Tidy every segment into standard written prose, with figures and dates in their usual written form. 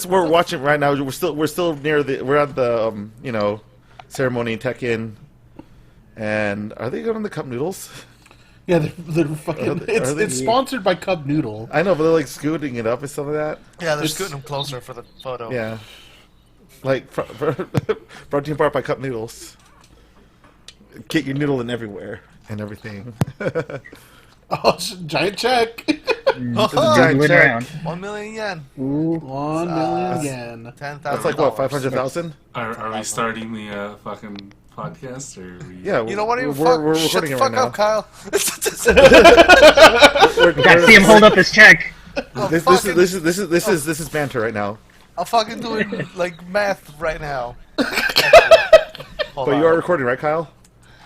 We're watching right now. We're still near we're at the ceremony in Tekken, and are they going to the cup noodles? Yeah, they're fucking. It's sponsored by Cup Noodle. I know, but they're like scooting it up and stuff like that. Yeah, they're scooting them closer for the photo. Yeah, like brought to you by Cup Noodles. Get your noodle in everywhere and everything. Oh, giant check. Giant check. Around. 1 million yen. Ooh, 1 million yen. $10,000. That's like what, 500,000? Are we starting the fucking podcast or? Yeah, you know what? We're shut recording the it fuck right up, now. Kyle. I see him hold up his check. This is banter right now. I'm fucking doing like math right now. But you are recording, right, Kyle?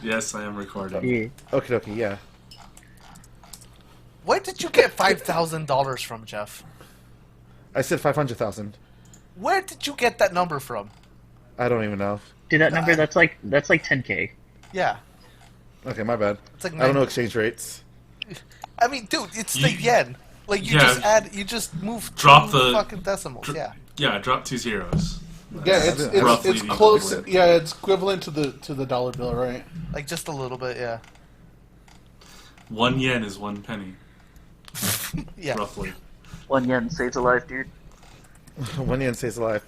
Yes, I am recording. Yeah. Okay, yeah. Where did you get $5,000 from, Jeff? I said 500,000. Where did you get that number from? I don't even know. Dude, that number, that's like 10K. Yeah. Okay, my bad. It's like I don't know exchange rates. I mean, dude, it's the yen. Like you just move drop two the fucking decimals. Yeah, drop 2 zeros. Yeah, it's close. Yeah, it's equivalent to the dollar bill, right? like just a little bit. Yeah. 1 yen is 1 penny, Yeah. roughly. 1 yen saves a life, dude. 1 yen stays alive.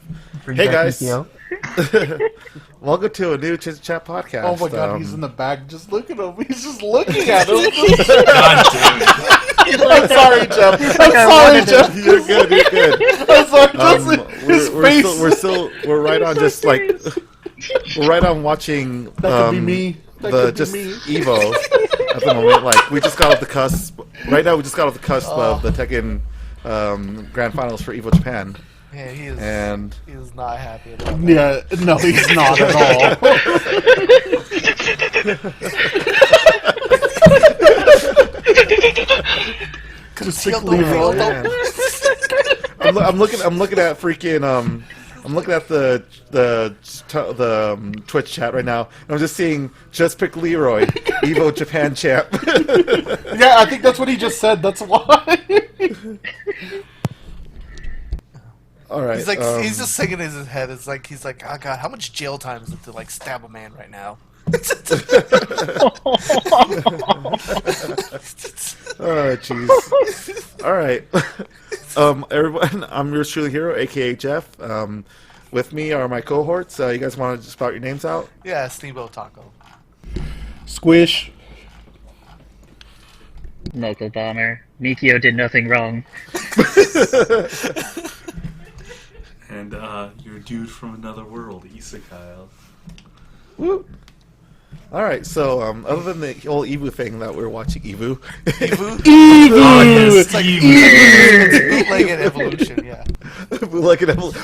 Bring Hey back guys, Mikio. welcome to a new Chits Chat podcast. Oh my god, he's in the back. Just look at him. He's just looking at him. God damn it! I'm sorry, Jeff. I'm sorry, Jeff. You're good. You're good. I'm sorry. His face. We're right on. Just like we're right on watching. That could be me. That could be me. Evo at the moment. Like we just got off the cusp. Right now, we just got off the cusp of the Tekken Grand Finals for Evo Japan. Yeah, he is not happy about that. Yeah, no, he's not at all. Sickly roll. I'm looking at freaking I'm looking at the Twitch chat right now, and I'm just seeing Just Pick Leroy, Evo Japan champ. Yeah, I think that's what he just said. That's why. All right. He's like he's just singing in his head. It's like he's like, oh god, how much jail time is it to like stab a man right now? Oh jeez. All right. Everyone, I'm yours truly hero, aka Jeff. With me are my cohorts. You guys want to just spout your names out? Yeah, Steamboat Taco. Squish. Local bomber. Mikio did nothing wrong. And your dude from another world, Isekai. Woo. All right. So, other than the whole Evu thing that we're watching, Evu. Evu? Oh, yes, It's like Evu. bootlegged evolution, yeah.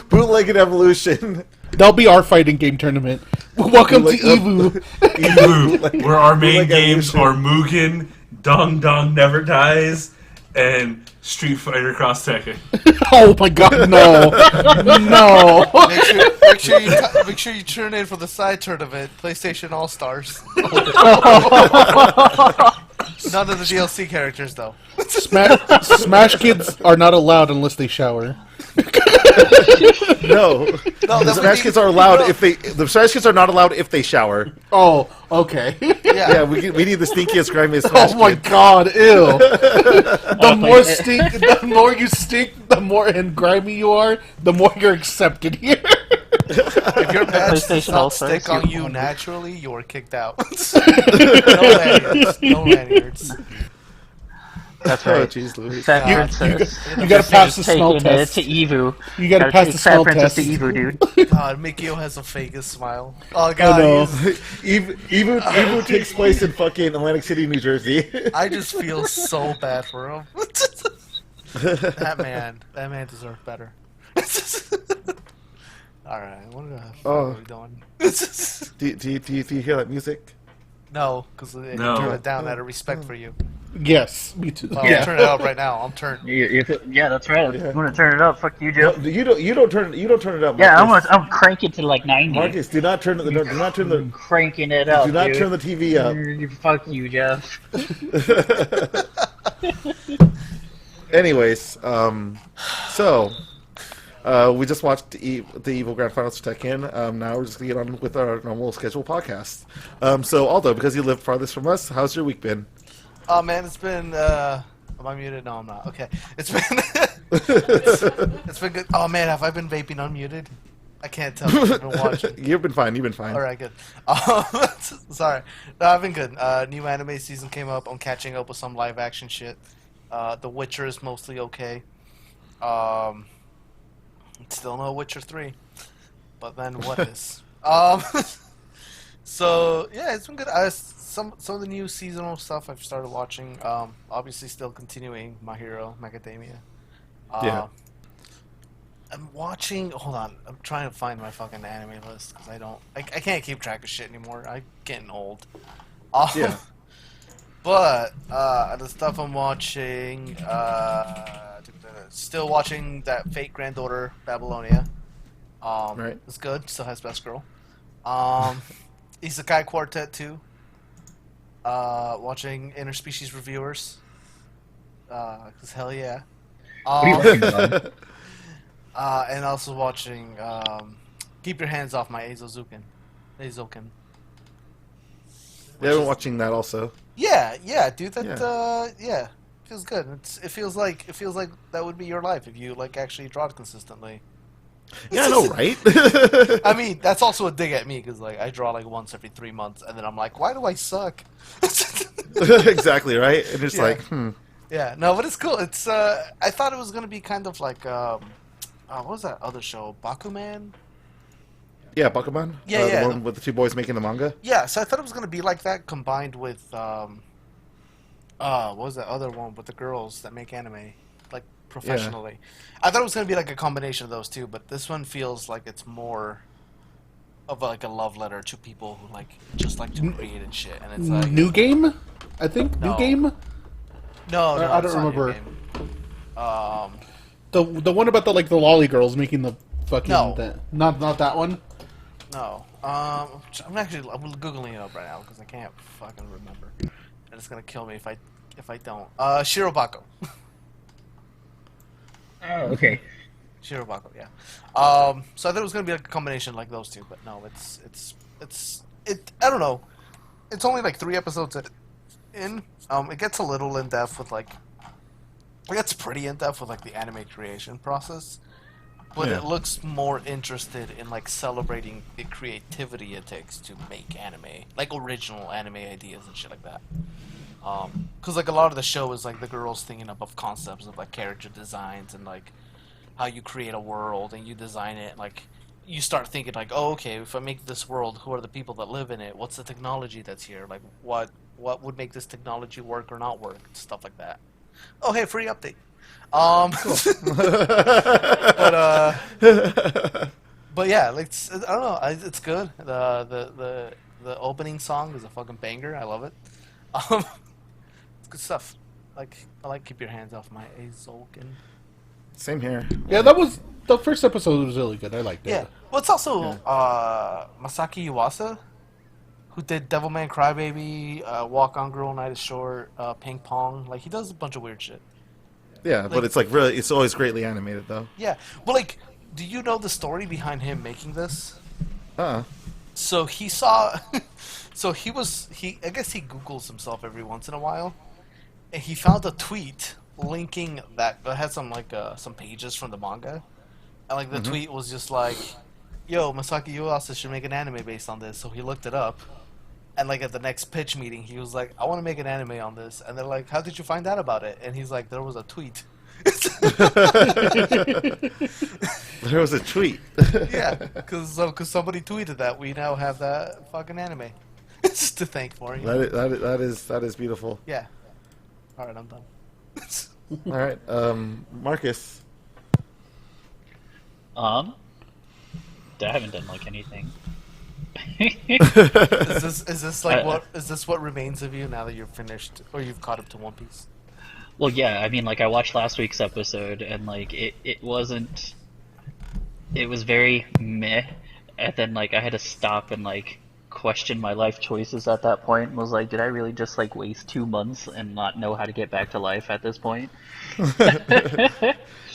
Bootlegged evolution. That'll be our fighting game tournament. Welcome to Evu. Evu, where our main Bootleg games evolution. are Mugen, Dong Dong Never Dies, and Street Fighter Cross Tekken. Oh my god, no. No. Make sure you tune in for the side tournament, PlayStation All Stars. None of the DLC characters though. Smash kids are not allowed unless they shower. No, the Smash Kids are allowed if they. The Smash Kids are not allowed if they shower. Oh, okay. Yeah, we need the stinkiest, grimiest Smash Oh my Kid. god, ew. The more you stink, the more and grimy you are, the more you're accepted here. If your badge does PlayStation not All-Stars, stick on you're you on. naturally, you are kicked out. No lanyards. No lanyards. That's Oh right. jeez, Louise. Fat You- Princess. You gotta pass the smell Taking it test. to Evu. You gotta pass take the smell Fat Princess test. to Evu, dude. God, Mikio has the fakest smile. Oh I god, know. Evu takes place in fucking Atlantic City, New Jersey. I just feel so bad for him. That man deserved better. Alright, what the fuck are we doing? Do you hear that music? No, because it No. drew it down out of respect for you. Yes, me too. Well, Yeah. I'm turning it up right now. I'm turning. Yeah, that's right. Yeah. I'm gonna turn it up. Fuck you, Jeff. No, you don't turn it up, Yeah, Marcus. I'm cranking to like 90. Marcus, do not turn I'm cranking it do up, not dude. turn the TV up. Fuck you, Jeff. Anyways, so we just watched the Evil Grand Finals for Tekken. Now we're just gonna get on with our normal scheduled podcast. So Aldo, because you live farthest from us, how's your week been? Oh man, it's been. Am I muted? No, I'm not. Okay, it's been. it's been good. Oh man, have I been vaping unmuted? I can't tell. I've been watching. You've been fine. You've been fine. All right, good. Sorry, no, I've been good. New anime season came up. I'm catching up with some live action shit. The Witcher is mostly okay. Still no Witcher 3, but then what is? So yeah, it's been good. Some of the new seasonal stuff I've started watching. Obviously, still continuing My Hero Macadamia. Yeah. I'm watching. Hold on, I'm trying to find my fucking anime list because I can't keep track of shit anymore. I'm getting old. Yeah. But the stuff I'm watching, still watching that Fate Granddaughter Babylonia. Right. It's good. Still has Best Girl. Isekai Quartet 2. Watching Interspecies Reviewers. Cause hell yeah. What are you working on? And also watching Keep Your Hands Off My Azozuken. Yeah, I've been watching that also. Yeah, dude. That Yeah. feels good. It feels like that would be your life if you like actually draw it consistently. Yeah, I know, right? I mean, that's also a dig at me because like I draw like once every 3 months, and then I'm like, why do I suck? Exactly, right? And it's Yeah. like, Yeah, no, but it's cool. It's I thought it was gonna be kind of like what was that other show? Bakuman? yeah, Bakuman. Yeah, yeah. The one with the two boys making the manga. Yeah, so I thought it was gonna be like that combined with what was that other one with the girls that make anime like professionally? I thought it was gonna be like a combination of those two, but this one feels like it's more of like a love letter to people who like just like to create and shit. And it's like New game, I think. No. New game. no, I don't it's not New remember. Game. The one about the lolly girls making the fucking No. not that one. No. I'm googling it up right now because I can't fucking remember, and it's gonna kill me if I don't. Shirobako. Oh, okay. Shirobako, yeah. So I thought it was gonna be like a combination like those two, but no, it's I don't know. It's only like 3 episodes in. It gets a little in depth with like. It gets pretty in depth with like the anime creation process, but Yeah. it looks more interested in like celebrating the creativity it takes to make anime, like original anime ideas and shit like that. Because like a lot of the show is like the girls thinking up of concepts of like character designs and like how you create a world and you design it. Like you start thinking like, oh, okay, if I make this world, who are the people that live in it? What's the technology that's here? Like what would make this technology work or not work? Stuff like that. Oh, hey, free update. But yeah, like I don't know, it's good. The opening song is a fucking banger. I love it. It's good stuff. I like Keep Your Hands Off My Azoken. Same here. Yeah, that was the first episode was really good. I liked it. Yeah. Well, it's also Masaki Yuasa, who did Devilman Crybaby, Walk On Girl, Night is Short, Ping Pong. Like he does a bunch of weird shit. Yeah, but Like- it's like really, it's always greatly animated though. Yeah. Well, like, do you know the story behind him making this? So he saw, I guess he Googles himself every once in a while, and he found a tweet linking that had some like some pages from the manga, and like the tweet was just like, "Yo, Masaki Yuasa should make an anime based on this." So he looked it up, and like at the next pitch meeting, he was like, "I want to make an anime on this," and they're like, "How did you find out about it?" And he's like, "There was a tweet." There was a tweet. Yeah, because somebody tweeted that we now have that fucking anime. It's to thank for you. That is beautiful. Yeah. All right, I'm done. All right, Marcus. I haven't done like anything. Is this like what remains of you now that you're finished or you've caught up to One Piece? Well, yeah, I mean, like, I watched last week's episode, and, like, it wasn't... It was very meh, and then, like, I had to stop and, like, question my life choices at that point, and was like, did I really just, like, waste 2 months and not know how to get back to life at this point?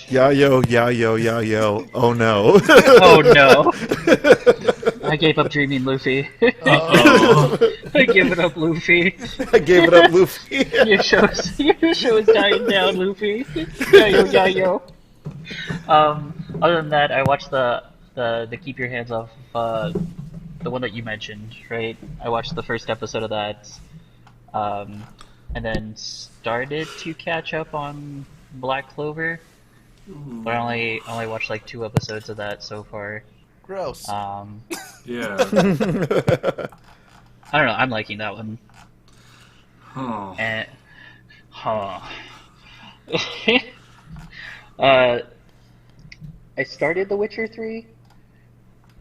Yeah, yo. Oh no. Oh, no. I gave up dreaming, Luffy. Uh-oh. I give it up, Luffy. I gave it up, Luffy. Your show is dying down, Luffy. Yo. Other than that, I watched the Keep Your Hands Off, the one that you mentioned, right? I watched the first episode of that, and then started to catch up on Black Clover, but I only watched like 2 episodes of that so far. Gross. Yeah. I don't know. I'm liking that one. Oh. And, I started The Witcher 3,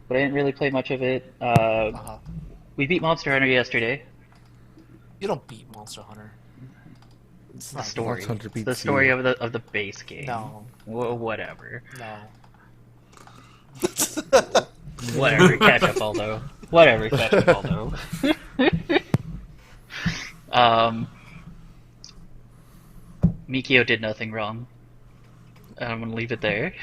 but I didn't really play much of it. We beat Monster Hunter yesterday. You don't beat Monster Hunter. It's The not story. Monster Hunter beats The story you. of the base game. No. Whatever. No. Whatever. Catch up, Aldo. Whatever. Catch up, Aldo. Mikio did nothing wrong. I'm gonna leave it there.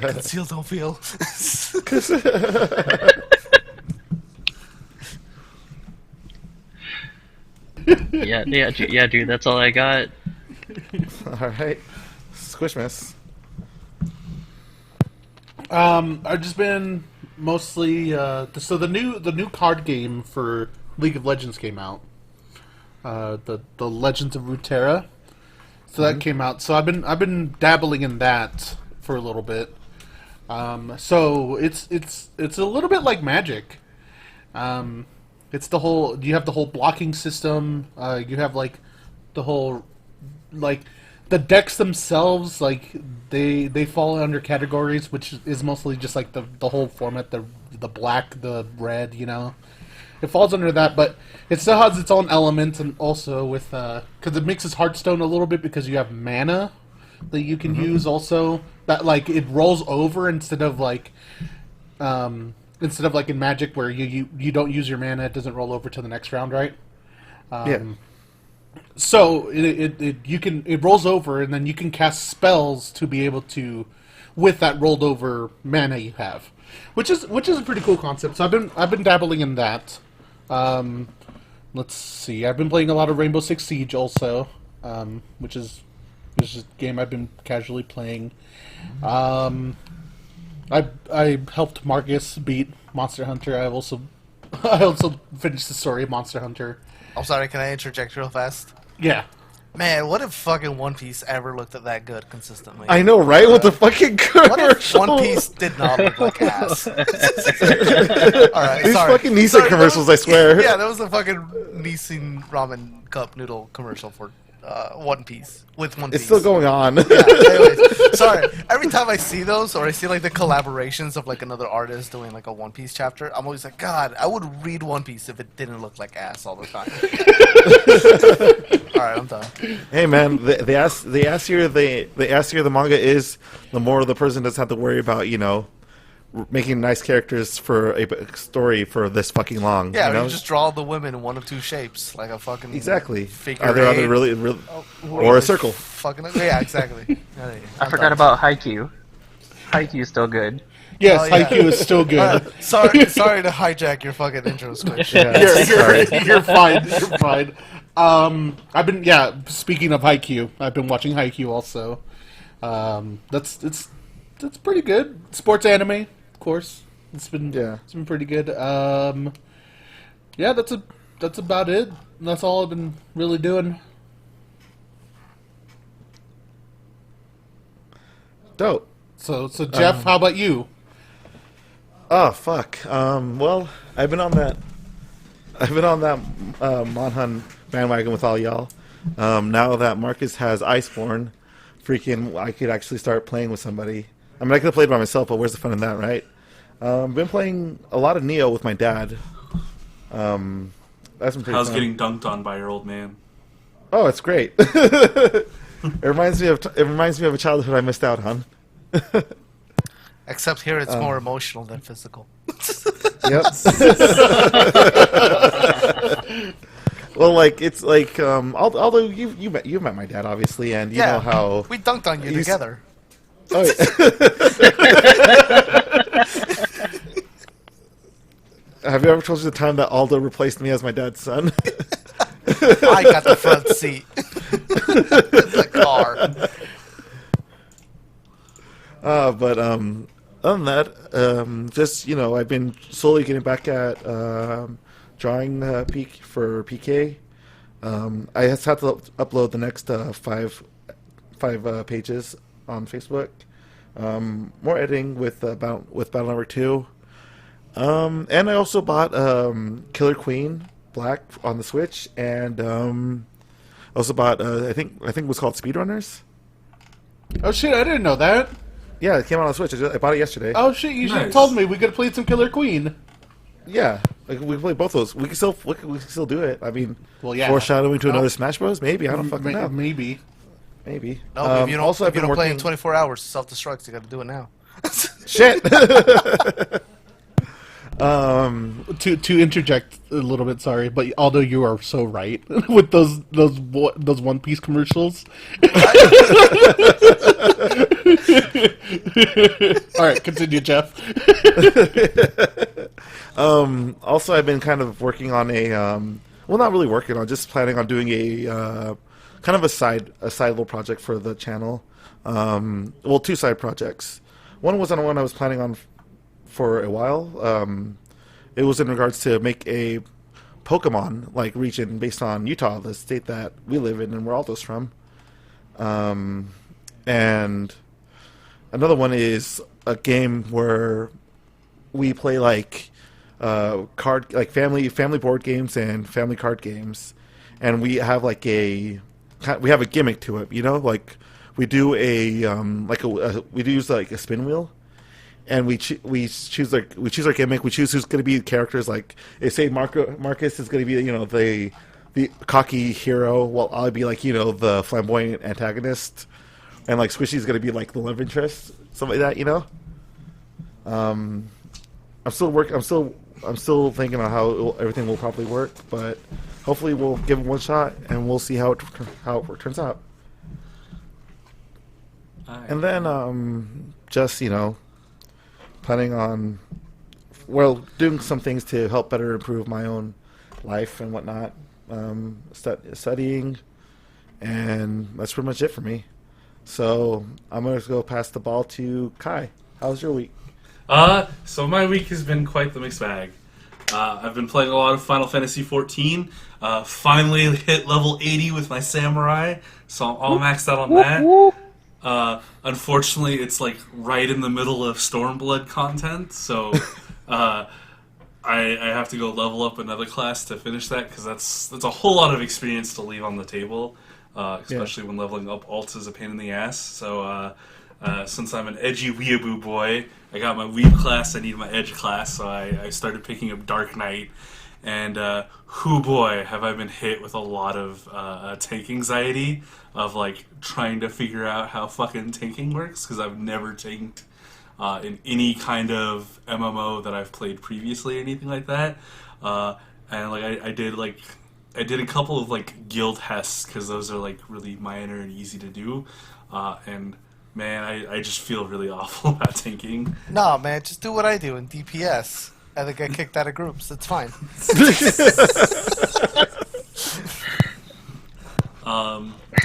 Conceal, don't feel. yeah, dude. That's all I got. All right, Squishmas. I've just been mostly so the new card game for League of Legends came out. The Legends of Runeterra. So that came out. So I've been dabbling in that for a little bit. So it's a little bit like Magic. It's the whole, you have the whole blocking system. You have like the whole, like the decks themselves, like they fall under categories, which is mostly just like the whole format, the black, the red, you know. It falls under that, but it still has its own element, and also with because it mixes Hearthstone a little bit because you have mana that you can use also. That like it rolls over instead of like in Magic where you don't use your mana, it doesn't roll over to the next round, right? Yeah. So it rolls over, and then you can cast spells to be able to with that rolled over mana you have, which is a pretty cool concept. So I've been dabbling in that. Let's see. I've been playing a lot of Rainbow Six Siege also, which is a game I've been casually playing. I helped Marcus beat Monster Hunter. I also finished the story of Monster Hunter. I'm sorry, can I interject real fast? Yeah. Man, what if fucking One Piece ever looked that good consistently? I know, right? With the fucking What if commercial. One Piece did not look like ass? Alright, These sorry. fucking Nissan Sorry, commercials, that was- I swear. Yeah, that was a fucking Nissan ramen cup noodle commercial for One Piece. With One Piece. It's still going on. Yeah, anyways, sorry. Every time I see those, or I see like the collaborations of like another artist doing like a One Piece chapter, I'm always like, God, I would read One Piece if it didn't look like ass all the time. All right, I'm done. Hey man, the assier the manga is, the more the person doesn't have to worry about, you know, making nice characters for a story for this fucking long. Yeah, you know? you just draw the women in one of two shapes, like a fucking exactly. figure Are there eight. other really or a circle? Fucking yeah, exactly. I forgot about Haikyuu. Haikyuu's still good. Yes, Oh, yeah. Haikyuu is still good. Sorry to hijack your fucking intro, Squish. You're fine. You're fine. I've been speaking of Haikyuu, I've been watching Haikyuu also. That's pretty good. Sports anime, of course. It's been pretty good. That's about it. That's all I've been really doing. Dope. So Jeff, how about you? Oh fuck. Well, I've been on that Monhun bandwagon with all y'all. Now that Marcus has Iceborne, freaking I could actually start playing with somebody. I mean, I could have played by myself, but where's the fun in that, right? Been playing a lot of Neo with my dad. That's been pretty How's fun. getting dunked on by your old man? Oh, it's great. It reminds me of a childhood I missed out on. Except here, it's more emotional than physical. Yep. Well, like it's like although you met my dad obviously, and you know how we dunked on you together. Oh, yeah. Have you ever told you the time that Aldo replaced me as my dad's son? I got the front seat. The car. But other than that, just I've been slowly getting back at drawing for PK. I just have to upload the next five pages on Facebook. More editing with Battle Number 2. And I also bought Killer Queen Black on the Switch, and also bought I think it was called Speedrunners. Oh shit! I didn't know that. Yeah, it came out on the Switch. I bought it yesterday. Oh shit! You should have told me. We could have played some Killer Queen. Yeah, like we can play both those. We can still do it. I mean, well, yeah. Foreshadowing to another Smash Bros. Maybe I don't fucking know. Maybe. No, if you don't, also, if you don't play in 24 hours, self-destructs. You got to do it now. Shit. To interject a little bit, sorry, but although you are so right with those One Piece commercials. All right, continue, Jeff. Also, I've been kind of working on a well, not really working on, just planning on doing a kind of a side little project for the channel. Well, two side projects. One was on one I was planning on for a while. It was in regards to make a Pokemon region based on Utah, the state that we live in and where Aldo's from. And another one is a game where we play family board games and family card games, and we have a gimmick to it. We do we use a spin wheel. And we choose our gimmick. We choose who's going to be characters. Like, say Marcus is going to be the cocky hero, while I'll be the flamboyant antagonist, and Squishy's going to be the love interest, something like that. I'm still thinking on how everything will probably work, but hopefully we'll give it one shot and we'll see how it turns out. And then just planning on, doing some things to help better improve my own life and whatnot. Studying, and that's pretty much it for me. So I'm going to go pass the ball to Kai. How's your week? So my week has been quite the mixed bag. I've been playing a lot of Final Fantasy XIV. Finally hit level 80 with my samurai, so I'm all maxed out on that. Unfortunately, it's right in the middle of Stormblood content, so I have to go level up another class to finish that, because that's a whole lot of experience to leave on the table, especially when leveling up alts is a pain in the ass. So since I'm an edgy weeaboo boy, I got my weeb class, I need my edge class, so I started picking up Dark Knight. And hoo boy, have I been hit with a lot of tank anxiety of trying to figure out how fucking tanking works, because I've never tanked in any kind of MMO that I've played previously, anything like that. And I did a couple of guild hests, because those are really minor and easy to do. And man, I just feel really awful about tanking. Nah, man, just do what I do in DPS. I think I kicked out of groups. It's fine.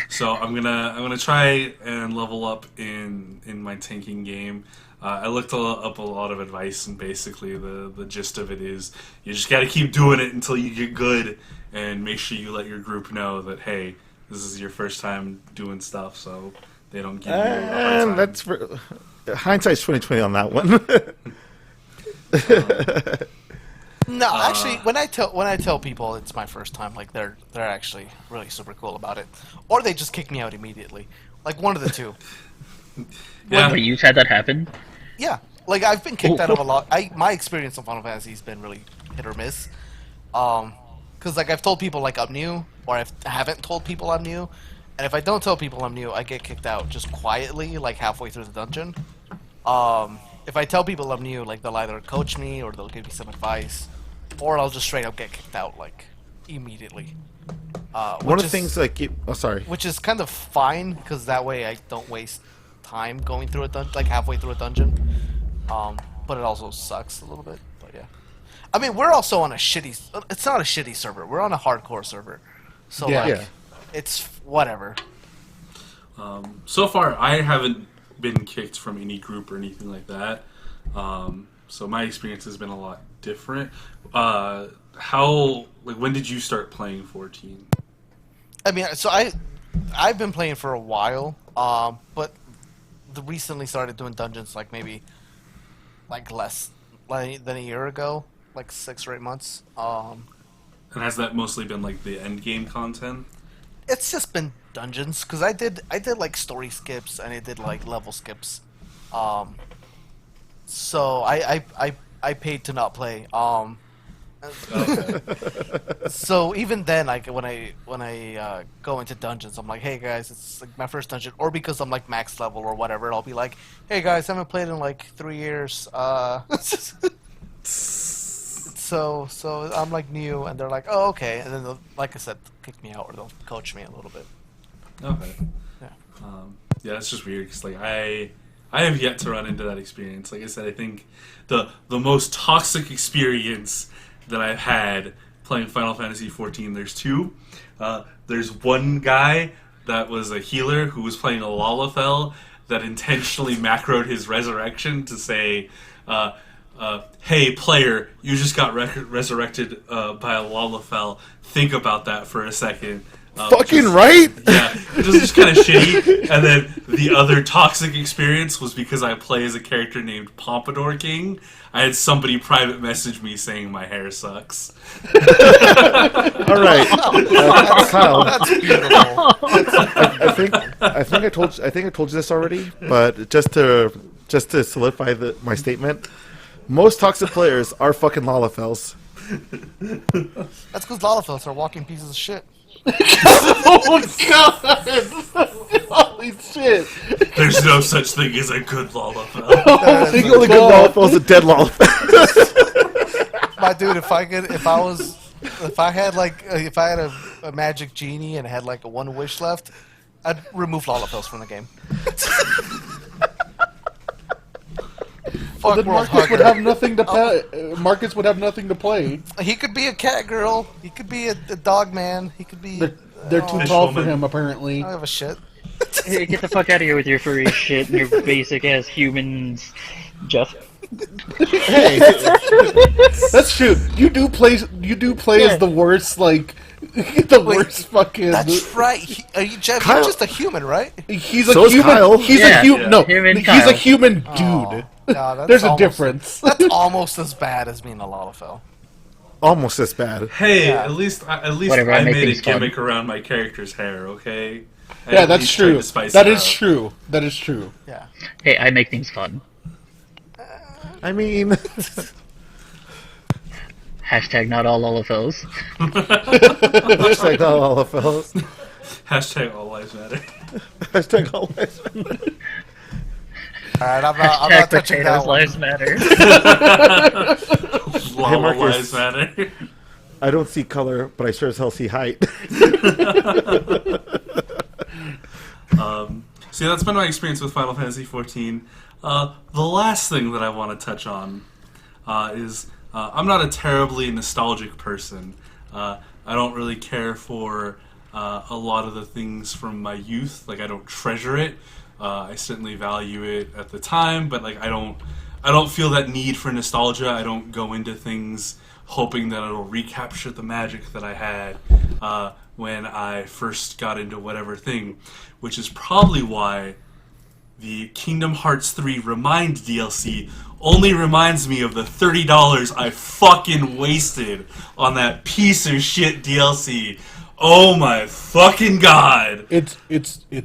So I'm gonna try and level up in my tanking game. I looked up a lot of advice, and basically the gist of it is you just got to keep doing it until you get good, and make sure you let your group know that, hey, this is your first time doing stuff, so they don't give you a hard time. That's hindsight's 20/20 on that one. No, actually, when I tell people it's my first time, like they're actually really super cool about it, or they just kick me out immediately. Like one of the two. Yeah. Wait, you've had that happen? Yeah, like I've been kicked out of a lot. My experience on Final Fantasy has been really hit or miss. Because like I've told people like I'm new, or I haven't told people I'm new, and if I don't tell people I'm new, I get kicked out just quietly, like halfway through the dungeon. If I tell people I'm new, like they'll either coach me or they'll give me some advice, or I'll just straight up get kicked out like immediately. One of the things like sorry. Which is kind of fine because that way I don't waste time going through like halfway through a dungeon. But it also sucks a little bit. But yeah, I mean we're also on a shitty. It's not a shitty server. We're on a hardcore server, so like it's whatever. So far, I haven't been kicked from any group or anything like that. So my experience has been a lot different. When did you start playing 14? I mean, so I've been playing for a while, but recently started doing dungeons like maybe like less than a year ago, like 6 or 8 months. And has that mostly been like the end game content? It's just been dungeons because I did like story skips and I did like level skips. So I paid to not play. So even then, like when I go into dungeons, I'm like, hey guys, it's like my first dungeon, or because I'm like max level or whatever, I'll be like, hey guys, I haven't played in like 3 years. So I'm like new, and they're like, oh okay, and then they'll, like I said, kick me out or they'll coach me a little bit. Okay. Yeah. Yeah, it's just weird because like I have yet to run into that experience. Like I said, I think the most toxic experience that I've had playing Final Fantasy XIV, there's 2. There's one guy that was a healer who was playing a Lalafell that intentionally macroed his resurrection to say, hey player, you just got resurrected by a Lalafell. Think about that for a second. Fucking right? Yeah, it was just kind of shitty. And then the other toxic experience was because I play as a character named Pompadour King. I had somebody private message me saying my hair sucks. All right, Kyle. That's beautiful. I think I told you this already, but just to solidify my statement, most toxic players are fucking Lalafells. That's because Lalafells are walking pieces of shit. Oh god! Holy shit! There's no such thing as a good Lalafell. The only good Lalafell is a dead Lalafell. My dude, if I had a magic genie and had like 1 wish left, I'd remove Lalafells from the game. Fuck Then World Marcus would Hugger. have nothing to play. Marcus would have nothing to play. He could be a cat girl. He could be a dog man. He could be. They're too tall for him, apparently. I don't give a shit. Hey, get the fuck out of here with your furry shit and your basic ass humans, Jeff. Hey, that's true. You do play as the worst, like worst fucking. That's right. Jeff, Kyle. you're just a human, right? He's a So is human. Kyle. He's Yeah, a human. yeah. No, Him and he's Kyle. a human dude. No, that's There's a almost- difference. That's almost as bad as being a Lalafell. Almost as bad. Hey, Yeah. at least Whatever, I I make made a things fun. gimmick around my character's hair, okay? I Yeah, at that's least tried true. to spice That it is up. true. That is true. Yeah. Hey, I make things fun. I mean, Hashtag not all Olafels. hashtag not Lalafells. Hashtag all lives matter. Hashtag all lives matter. All right, I'm not Hashtag touching that potatoes one. lives matter. Lala Marcus. lives matter. I don't see color, but I sure as hell see height. See, that's been my experience with Final Fantasy XIV. The last thing that I want to touch on is I'm not a terribly nostalgic person. I don't really care for a lot of the things from my youth. Like, I don't treasure it. I certainly value it at the time, but like I don't feel that need for nostalgia. I don't go into things hoping that it'll recapture the magic that I had when I first got into whatever thing, which is probably why the Kingdom Hearts 3 Remind DLC only reminds me of the $30 I fucking wasted on that piece of shit DLC. Oh my fucking god! It's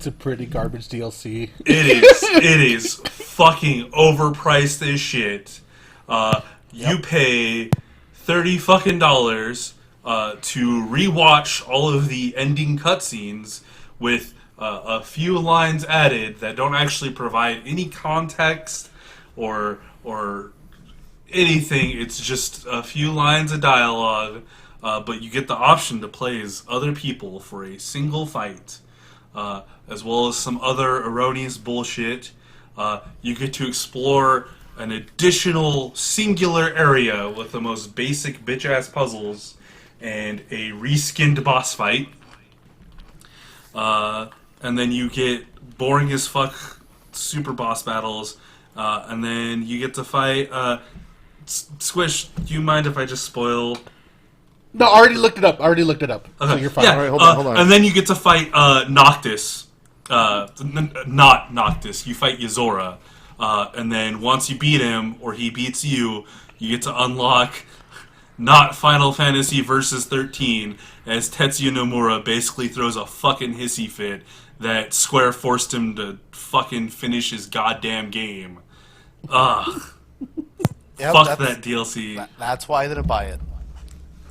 a pretty garbage DLC. It is fucking overpriced as shit. You pay $30 fucking dollars to rewatch all of the ending cutscenes with a few lines added that don't actually provide any context or anything. It's just a few lines of dialogue, but you get the option to play as other people for a single fight, as well as some other erroneous bullshit. You get to explore an additional singular area with the most basic bitch-ass puzzles and a reskinned boss fight. And then you get boring as fuck super boss battles, and then you get to fight... Squish, do you mind if I just spoil... No, I already looked it up. Okay. So you're fine. Yeah, All right, hold on. And then you get to fight Noctis. Not Noctis. You fight Yozora. And then once you beat him, or he beats you, you get to unlock not Final Fantasy Versus 13, as Tetsuya Nomura basically throws a fucking hissy fit that Square forced him to fucking finish his goddamn game. Ugh. Yep, Fuck that DLC. That's why I didn't buy it.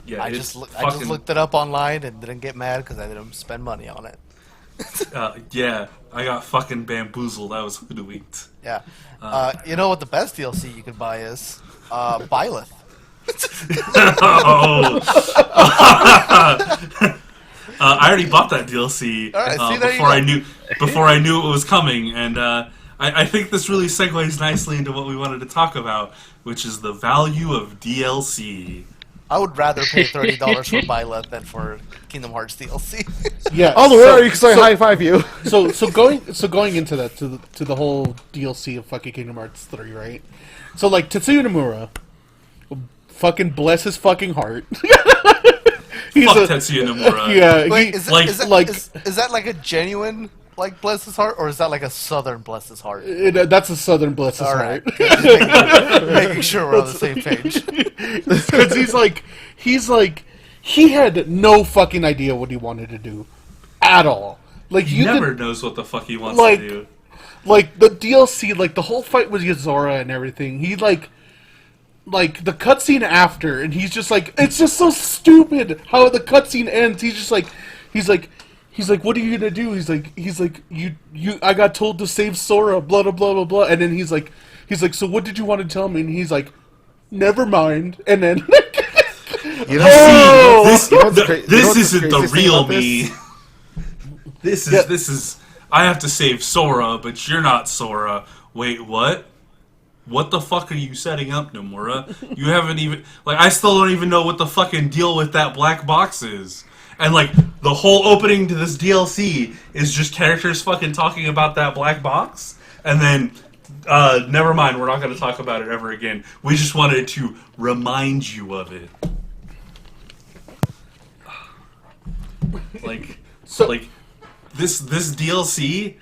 Yeah, I just looked it up online and didn't get mad because I didn't spend money on it. Yeah, I got fucking bamboozled. I was hoodwinked. Yeah. You know what the best DLC you could buy is? Byleth. Oh. I already bought that DLC All right, see, there you before I knew it was coming, and I think this really segues nicely into what we wanted to talk about, which is the value of DLC. I would rather pay $30 for Byleth than for Kingdom Hearts DLC. Yeah. Oh, where are you? Because I high five you. So going into that to the whole DLC of fucking Kingdom Hearts 3, right? So like Tetsuya Nomura, fucking bless his fucking heart. Fuck Tetsuya Nomura. Yeah. Wait, is that like a genuine like bless his heart, or is that like a southern bless his heart? That's a southern bless his All heart. right, just making sure we're on the same page. Because he had no fucking idea what he wanted to do at all. Like He never knows what the fuck he wants like, to do. Like the DLC, like the whole fight with Yozora and everything. He like the cutscene after, and he's just like, it's just so stupid how the cutscene ends. He's like, what are you gonna do? He's like, you, I got told to save Sora, blah blah blah blah blah. And then he's like, so what did you want to tell me? And he's like, never mind. And then, You know, This isn't the real me. This is. I have to save Sora, but you're not Sora. Wait, what? What the fuck are you setting up, Nomura? You haven't even... Like, I still don't even know what the fucking deal with that black box is. And, like, the whole opening to this DLC is just characters fucking talking about that black box. And then, never mind, we're not going to talk about it ever again. We just wanted to remind you of it. Like, this DLC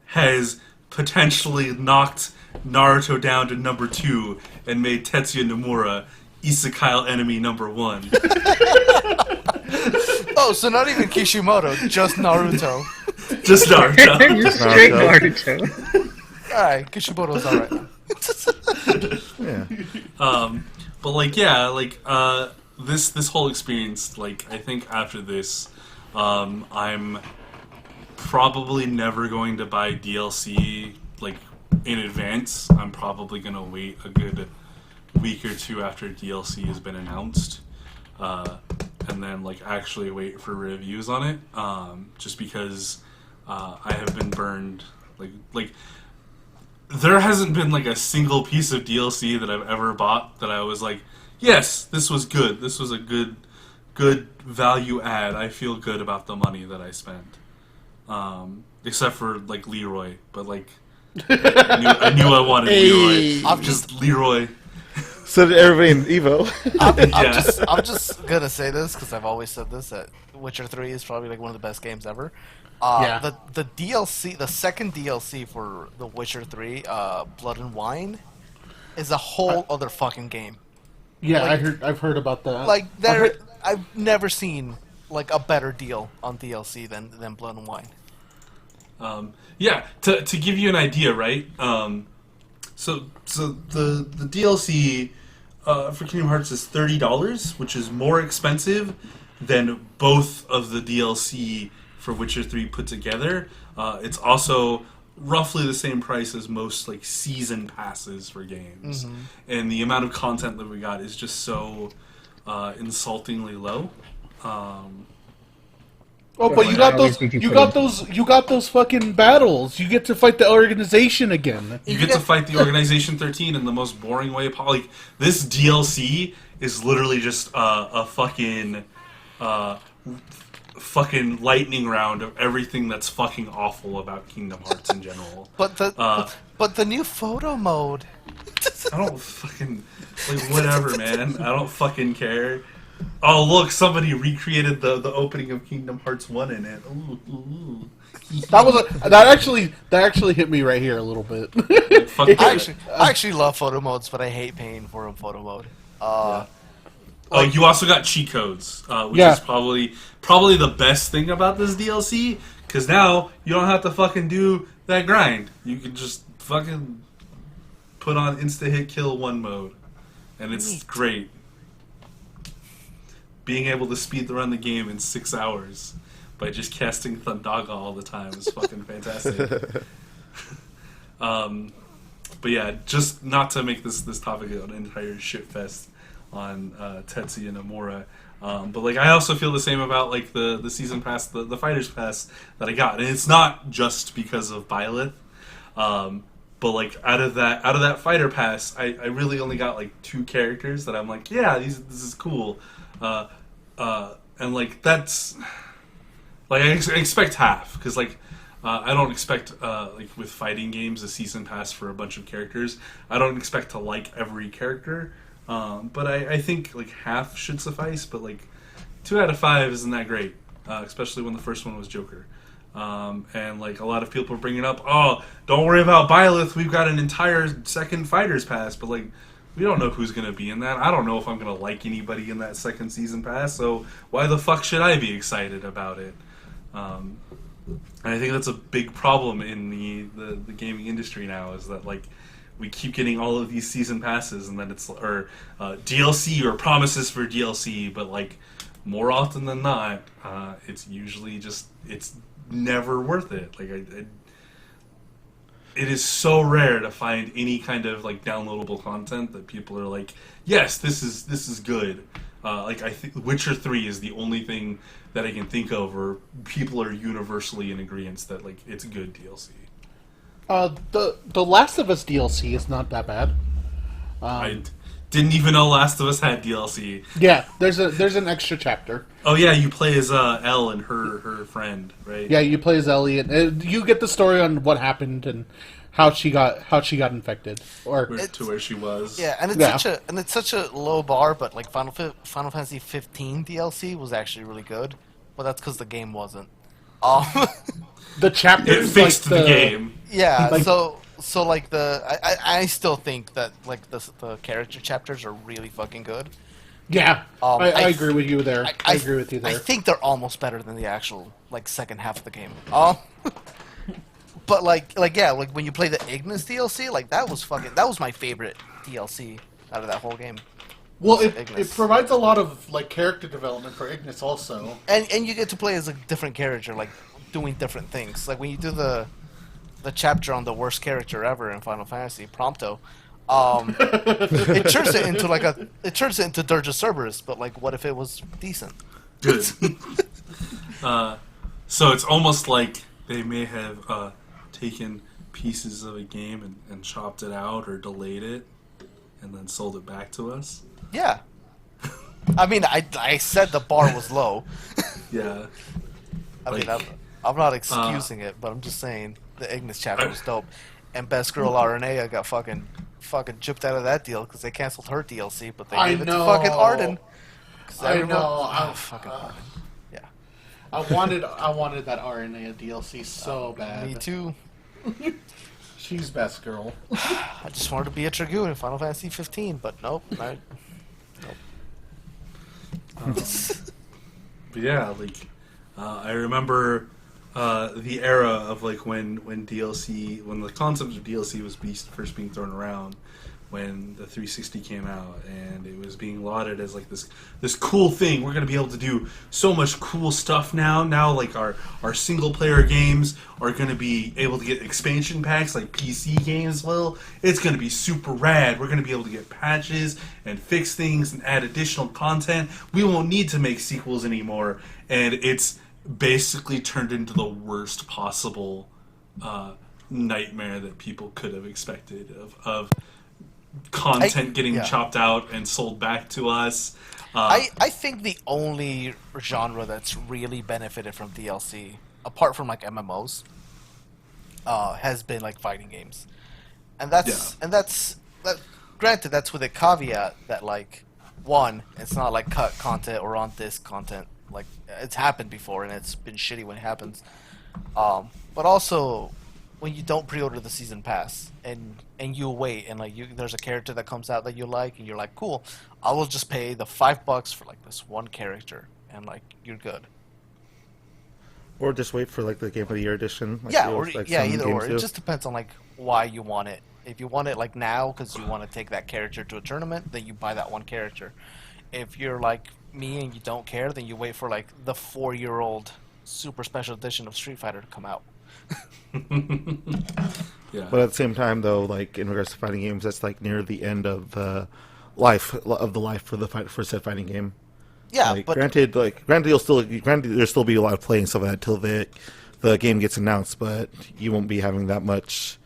has potentially knocked Naruto down to number 2 and made Tetsuya Nomura Isekai enemy number 1. Oh, so not even Kishimoto, just Naruto. Just Naruto. Just straight Naruto. Alright, Kishimoto's alright now. Yeah. But like, yeah, like, this whole experience, like, I think after this, I'm probably never going to buy DLC, like, in advance. I'm probably going to wait a good week or two after DLC has been announced, and then, like, actually wait for reviews on it, just because I have been burned. Like, there hasn't been, like, a single piece of DLC that I've ever bought that I was like, yes, this was good. This was a good value add. I feel good about the money that I spent. Except for, like, Leroy. But, like, I knew I wanted Leroy. I'm just Leroy. So did everybody in Evo. I'm just gonna say this because I've always said this, that Witcher 3 is probably like one of the best games ever. Yeah. The DLC, the second DLC for The Witcher 3, Blood and Wine, is a whole other fucking game. Yeah, Like- I've heard about that. Like I've never seen like a better deal on DLC than Blood and Wine. Yeah, to give you an idea, right? So the DLC for Kingdom Hearts is $30, which is more expensive than both of the DLC for Witcher 3 put together. It's also roughly the same price as most like season passes for games, and the amount of content that we got is just so insultingly low. Oh, but you got those fucking battles. You get to fight the organization again. You get to fight the Organization 13 in the most boring way possible. Like, this DLC is literally just a fucking lightning round of everything that's fucking awful about Kingdom Hearts in general. But the new photo mode. I don't fucking like whatever, man. I don't fucking care. Oh look, somebody recreated the opening of Kingdom Hearts 1 in it. Ooh. That actually hit me right here a little bit. Fuck I that. actually love photo modes, but I hate paying for a photo mode. Oh, you also got cheat codes, which Yeah. is probably the best thing about this DLC, because now you don't have to fucking do that grind. You can just fucking put on insta hit kill 1 mode, and it's Neat. great. Being able to speed run the game in 6 hours by just casting Thundaga all the time is fucking fantastic. But yeah, just not to make this topic an entire shitfest on Tetsuya Nomura. But like, I also feel the same about like the season pass, the fighters pass that I got, and it's not just because of Byleth. But like out of that fighter pass, I really only got like 2 characters that I'm like, yeah, this is cool. And like that's like I expect half, because like I don't expect like with fighting games a season pass for a bunch of characters. I don't expect to like every character, but I think like half should suffice. But like 2 out of 5 isn't that great, especially when the first one was Joker. And like a lot of people are bringing up, oh, don't worry about Byleth, we've got an entire second fighters pass, but like we don't know who's going to be in that. I don't know if I'm going to like anybody in that second season pass, so why the fuck should I be excited about it? And I think that's a big problem in the gaming industry now, is that like we keep getting all of these season passes, and then it's DLC or promises for DLC, but like more often than not, it's usually just it's never worth it. Like it is so rare to find any kind of like downloadable content that people are like, yes, this is good. Like I think Witcher 3 is the only thing that I can think of where people are universally in agreement that like it's good DLC. The Last of Us DLC is not that bad. I didn't even know Last of Us had DLC. Yeah, there's an extra chapter. Oh yeah, you play as Elle and her friend, right? Yeah, you play as Ellie, and you get the story on what happened and how she got infected, or To where she was. Yeah, and it's such a low bar, but like Final Fantasy 15 DLC was actually really good, but that's because the game wasn't. the chapters. It fixed like the game. Yeah, Like- so like I still think that like the character chapters are really fucking good. Yeah, I I agree with you there. I agree with you there. I think they're almost better than the actual like second half of the game. But like when you play the Ignis DLC, like that was my favorite DLC out of that whole game. Well, it Ignis. provides a lot of like character development for Ignis also. And you get to play as a different character, like doing different things. Like when you do the chapter on the worst character ever in Final Fantasy, Prompto, it turns it into Dirge Cerberus, but like what if it was decent? Good. So it's almost like they may have taken pieces of a game and chopped it out or delayed it and then sold it back to us. Yeah. I mean, I said the bar was low. Yeah. I'm not excusing it, but I'm just saying the Ignis chapter was dope. And Best Girl Aranea got fucking fucking chipped out of that deal because they canceled her DLC, but they I gave it to know. fucking Arden. I know. Oh, fucking Arden. Yeah. I wanted that RNA DLC so bad. Me too. She's best girl. I just wanted to be a Dragoon in Final Fantasy 15, but nope. Nope. But yeah, like I remember the era of like when DLC, when the concept of DLC was first being thrown around, when the 360 came out, and it was being lauded as like this cool thing. We're gonna be able to do so much cool stuff now. Now, like our single player games are gonna be able to get expansion packs like PC games will. It's gonna be super rad. We're gonna be able to get patches and fix things and add additional content. We won't need to make sequels anymore, and it's basically turned into the worst possible nightmare that people could have expected of content getting chopped out and sold back to us. I think the only genre that's really benefited from DLC, apart from like MMOs, has been like fighting games, and that's granted, that's with a caveat that like, one, it's not like cut content or on this content. Like, it's happened before and it's been shitty when it happens. But also, when you don't pre-order the season pass and you wait and like there's a character that comes out that you like and you're like, cool, I will just pay the $5 for like this one character and like you're good. Or just wait for like the Game of the Year edition. Like Either or. It just depends on like why you want it. If you want it like now because you want to take that character to a tournament, then you buy that one character. If you're like me and you don't care, then you wait for like the 4-year-old super special edition of Street Fighter to come out. Yeah. But at the same time, though, like in regards to fighting games, that's like near the end of the life for said fighting game. Yeah, like, but granted, there'll still be a lot of play and stuff like that till the game gets announced, but you won't be having that much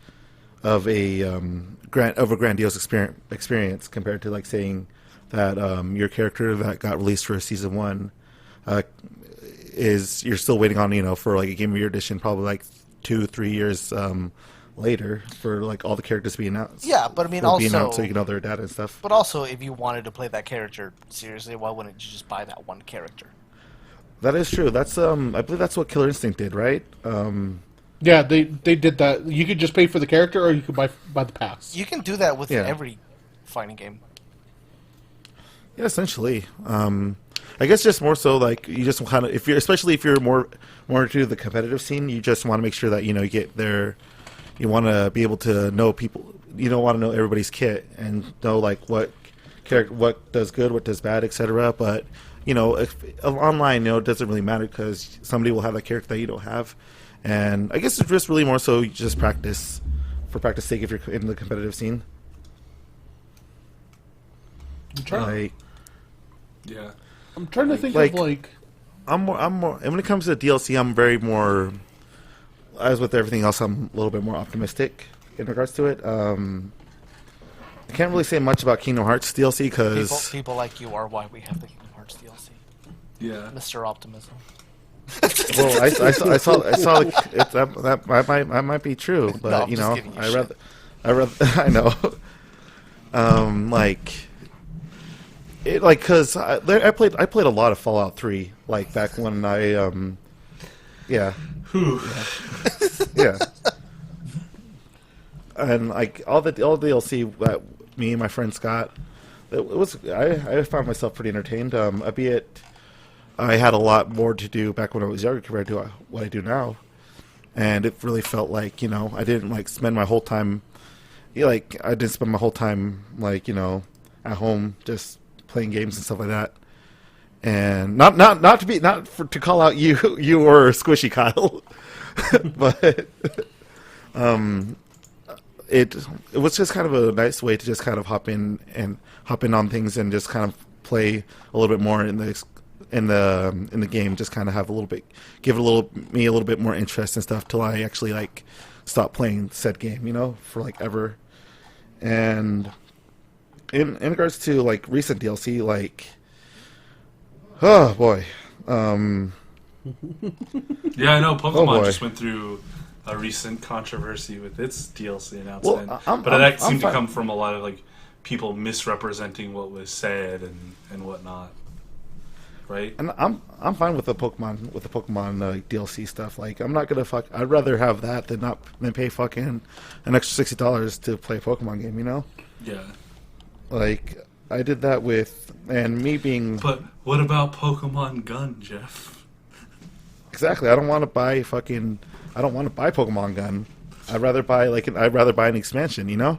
of a grandiose experience compared to like saying that your character that got released for season 1 you're still waiting on for like a Game of the Year edition, probably like 2-3 years later for like all the characters to be announced. Yeah, but I mean also announced so you can know their data and stuff. But also, if you wanted to play that character seriously, why wouldn't you just buy that one character? That is true. That's I believe that's what Killer Instinct did, right? Yeah, they did that. You could just pay for the character, or you could buy the pass. You can do that with every fighting game. Yeah, essentially. I guess just more so like you just kind of especially if you're more into the competitive scene, you just want to make sure that you get there. You want to be able to know people. You don't want to know everybody's kit and know like what does good, what does bad, etc. But if online, it doesn't really matter because somebody will have that character that you don't have. And I guess it's just really more so just practice for practice sake if you're in the competitive scene. I'm trying to think like, of like. I'm more. And when it comes to DLC, I'm very more. As with everything else, I'm a little bit more optimistic in regards to it. I can't really say much about Kingdom Hearts DLC because people like you are why we have the Kingdom Hearts DLC. Yeah, Mr. Optimism. Well, I saw that might be true, but no, I rather I know. Because I played a lot of Fallout 3 like back when yeah. And like all the DLC that me and my friends got, I found myself pretty entertained. Albeit I had a lot more to do back when I was younger compared to what I do now, and it really felt like I didn't spend my whole time, I didn't spend my whole time at home just playing games and stuff like that. And not to call out you or Squishy Kyle, but it was just kind of a nice way to just kind of hop in on things and just kind of play a little bit more in the game, just kind of have give me a little bit more interest and stuff till I actually stop playing said game, for ever. And in regards to recent DLC, oh boy. Yeah, I know. Pokemon just went through recent controversy with its DLC announcement. Well, but that seemed to fine. come from a lot of like people misrepresenting what was said and whatnot. Right? And I'm fine with the Pokemon DLC stuff. Like, I'm not gonna I'd rather have that than pay fucking an extra $60 to play a Pokemon game. You know? Yeah. Like, I did that with, and me being But what about Pokemon Gun, Jeff? exactly. I don't want to buy Pokemon Gun. I'd rather buy an expansion. You know?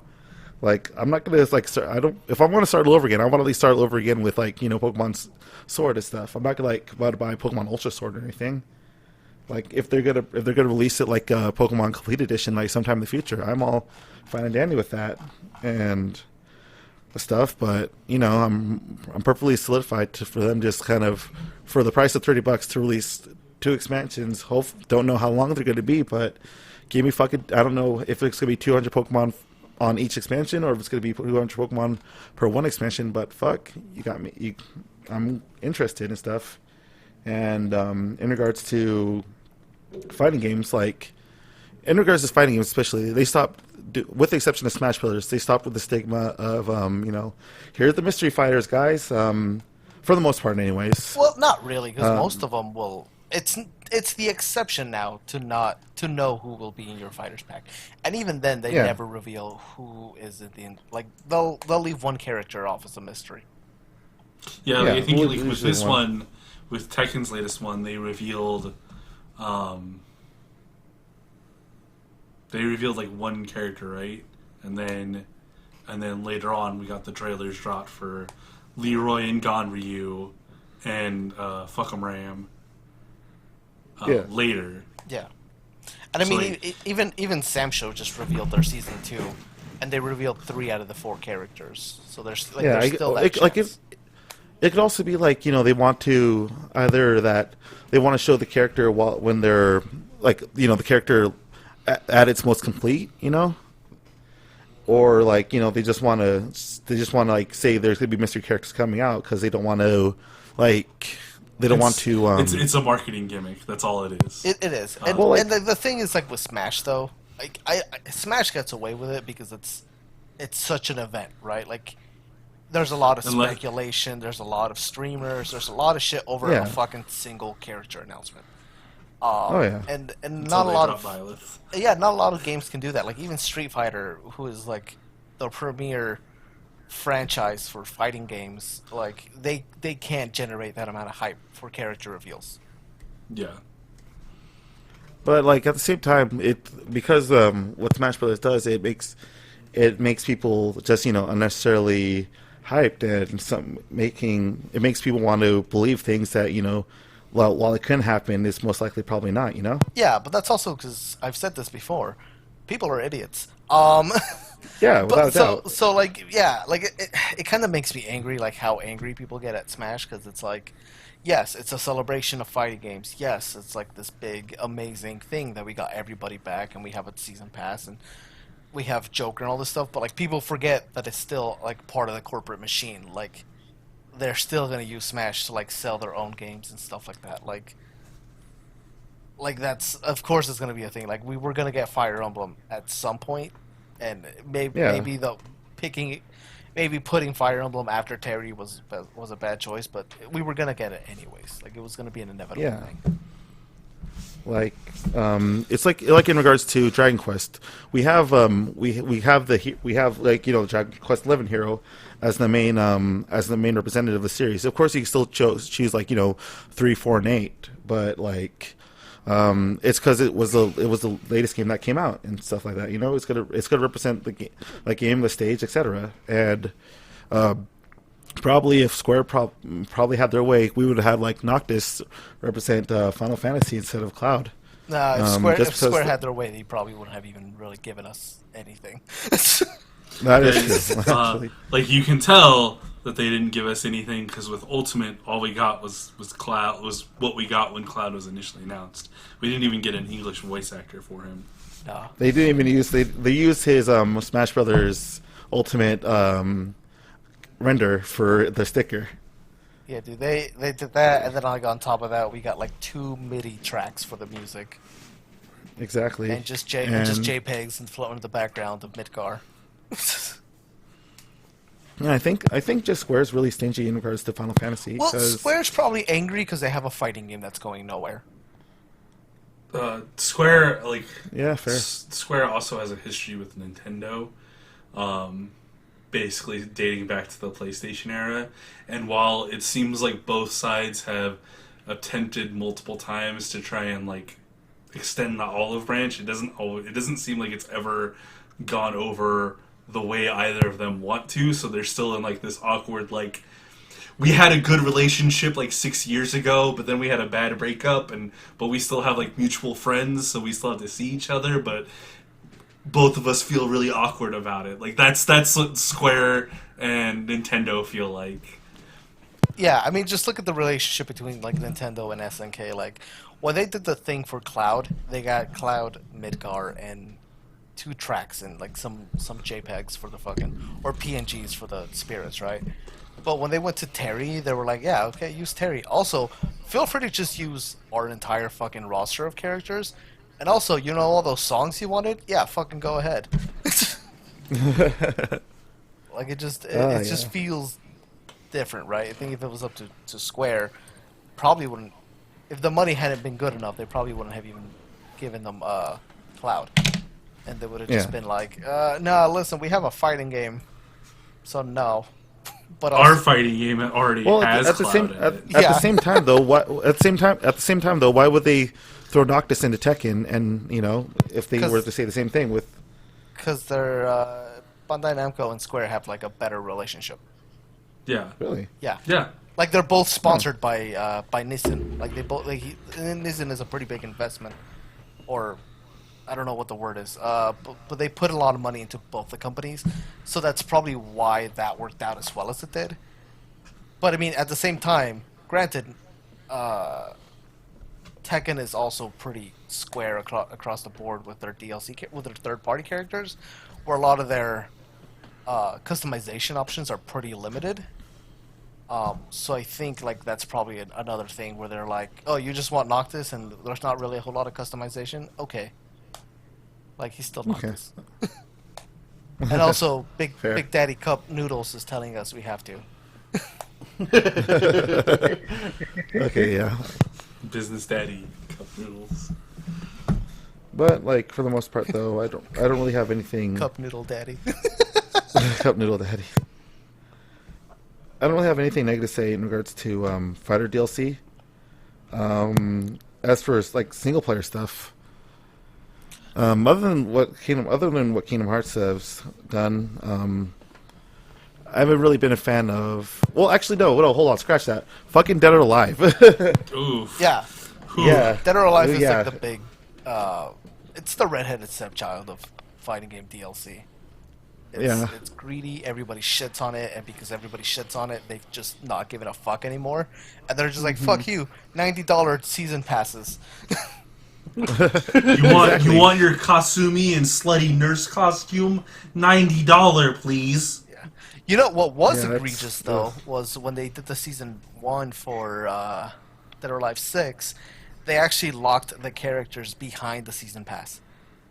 Like, I'm not gonna like start, I don't if I want to start all over again, I want to at least start all over again with like, you know, Pokemon Sword and stuff. I'm not gonna like about to buy Pokemon Ultra Sword or anything. Like, if they're gonna release it like Pokemon Complete Edition like sometime in the future, I'm all fine and dandy with that and the stuff. But you know, I'm perfectly solidified for them just kind of for the price of $30 to release 2 expansions. Don't know how long they're gonna be, but give me fucking, I don't know if it's gonna be 200 Pokemon on each expansion, or if it's going to be 200 Pokemon per one expansion. But fuck, you got me. I'm interested in stuff. And in regards to fighting games, especially, they stopped, with the exception of Smash Brothers, they stopped with the stigma of, you know, here's the mystery fighters, guys. For the most part, anyways. Well, not really, because most of them will. It's the exception now to know who will be in your fighters pack, and even then they never reveal who is at the end. Like they'll leave one character off as a mystery. Yeah, like, I think like, with this one, with Tekken's latest one, they revealed like one character, right? And then later on we got the trailers dropped for Leroy and Ganryu and Fuck'em Ram. Later. Yeah. And I So, mean, like, even Sam Show just revealed their season 2, and they revealed 3 out of the 4 characters. So there's like there's still that chance. It could also be like, you know, they want to either that they want to show the character when they're like, you know, the character at its most complete, you know, or like, you know, they just want to like say there's gonna be mystery characters coming out because they don't want to like. They don't want to. It's a marketing gimmick. That's all it is. It is. And, the thing is, like with Smash, though, like Smash gets away with it because it's such an event, right? Like, there's a lot of speculation. There's a lot of streamers. There's a lot of shit over a fucking single character announcement. And not a lot of not a lot of games can do that. Like even Street Fighter, who is like the premier franchise for fighting games, like they can't generate that amount of hype for character reveals. Yeah. But like at the same time, because what Smash Brothers does, it makes people just, you know, unnecessarily hyped, and it makes people want to believe things that, you know, while it can happen, it's most likely probably not, you know. Yeah, but that's also because I've said this before. People are idiots. Yeah, without a doubt. So like, yeah, like it kind of makes me angry, like how angry people get at Smash, because it's like, yes, it's a celebration of fighting games. Yes, it's like this big, amazing thing that we got everybody back, and we have a season pass, and we have Joker and all this stuff. But like, people forget that it's still like part of the corporate machine. Like, they're still gonna use Smash to like sell their own games and stuff like that. Like that's, of course, it's gonna be a thing. Like, we were gonna get Fire Emblem at some point. And maybe putting Fire Emblem after Terry was a bad choice, but we were gonna get it anyways. Like, it was gonna be an inevitable thing. Like, it's like in regards to Dragon Quest, we have like, you know, Dragon Quest 11 hero as the main representative of the series. Of course, you can still choose like, you know, 3, 4, and 8, but like. It's because it was the latest game that came out and stuff like that. You know, it's gonna represent the game, the stage, etc. And probably if Square probably had their way, we would have had like Noctis represent Final Fantasy instead of Cloud. If Square had their way, they probably wouldn't have even really given us anything. That is true, actually. Like, you can tell that they didn't give us anything because with Ultimate, all we got was Cloud, was what we got when Cloud was initially announced. We didn't even get an English voice actor for him. No. They didn't even use they used his Smash Brothers Ultimate render for the sticker. Yeah, dude, they did that, and then like on top of that, we got like 2 MIDI tracks for the music. Exactly. And just JPEGs and floating in the background of Midgar. Yeah, I think just Square's really stingy in regards to Final Fantasy. Well, 'cause- Square's probably angry because they have a fighting game that's going nowhere. Square, like, yeah, fair. Square also has a history with Nintendo, basically dating back to the PlayStation era. And while it seems like both sides have attempted multiple times to try and like extend the olive branch, it doesn't seem like it's ever gone over the way either of them want to. So they're still in like this awkward, like, we had a good relationship like 6 years ago, but then we had a bad breakup, but we still have like mutual friends, so we still have to see each other, but both of us feel really awkward about it. Like that's what Square and Nintendo feel like. Yeah, I mean, just look at the relationship between like Nintendo and SNK. Like, when they did the thing for Cloud, they got Cloud, Midgar, and 2 tracks and like some JPEGs for the fucking, or PNGs for the spirits, right? But when they went to Terry, they were like, yeah, okay, use Terry. Also, feel free to just use our entire fucking roster of characters. And also, you know all those songs you wanted? Yeah, fucking go ahead. Like, it just feels different, right? I think if it was up to Square, probably wouldn't... If the money hadn't been good enough, they probably wouldn't have even given them Cloud. And they would have just been like, no, listen, we have a fighting game, so no. But our fighting game already has Cloud in it. At the same time though, why would they throw Noctis into Tekken? And you know, if they were to say the same thing with, because they're Bandai Namco and Square have like a better relationship. Yeah. Really? Yeah. Yeah. Like they're both sponsored by Nissan. Like they both Nissan is a pretty big investment, or I don't know what the word is, but they put a lot of money into both the companies, so that's probably why that worked out as well as it did. But I mean, at the same time, granted, Tekken is also pretty Square across the board with their DLC, with their third-party characters, where a lot of their customization options are pretty limited. So I think like that's probably another thing where they're like, oh, you just want Noctis and there's not really a whole lot of customization? Okay. Like, he's still Noctis. Okay. And also, Big Daddy Cup Noodles is telling us we have to. Okay, yeah. Business Daddy Cup Noodles. But like for the most part, though, I don't really have anything. Cup Noodle Daddy. Cup Noodle Daddy. I don't really have anything negative to say in regards to Fighter DLC. As for like single player stuff. Other than what Kingdom Hearts has done, I haven't really been a fan of. Well, actually, no, hold on, scratch that. Fucking Dead or Alive. Oof. Yeah, yeah. Dead or Alive is like the big. It's the redheaded stepchild of fighting game DLC. It's greedy. Everybody shits on it, and because everybody shits on it, they've just not given a fuck anymore. And they're just like, "Fuck you, $90 season passes." You want your Kasumi and slutty nurse costume? $90, please. Yeah. You know what was egregious though was when they did the season 1 for Dead or Alive 6, they actually locked the characters behind the season pass,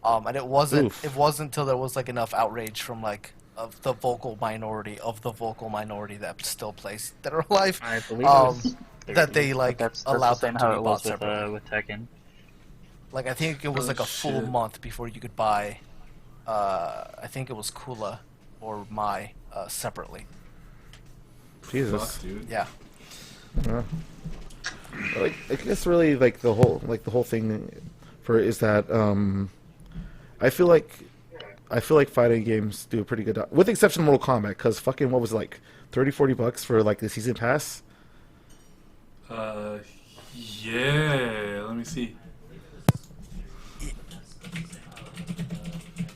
and it wasn't until there was like enough outrage from like of the vocal minority that still plays Dead or Alive. I believe that they like that's allowed them to how be it bought was separately. with Tekken. Like, I think it was like a full month before you could buy, I think it was Kula or Mai separately. Jesus. Fuck, dude. Yeah. Like, I guess really like the whole thing for it is that I feel like fighting games do a pretty good with the exception of Mortal Kombat, because fucking what was it, like $30-$40 for like the season pass? Yeah. Let me see.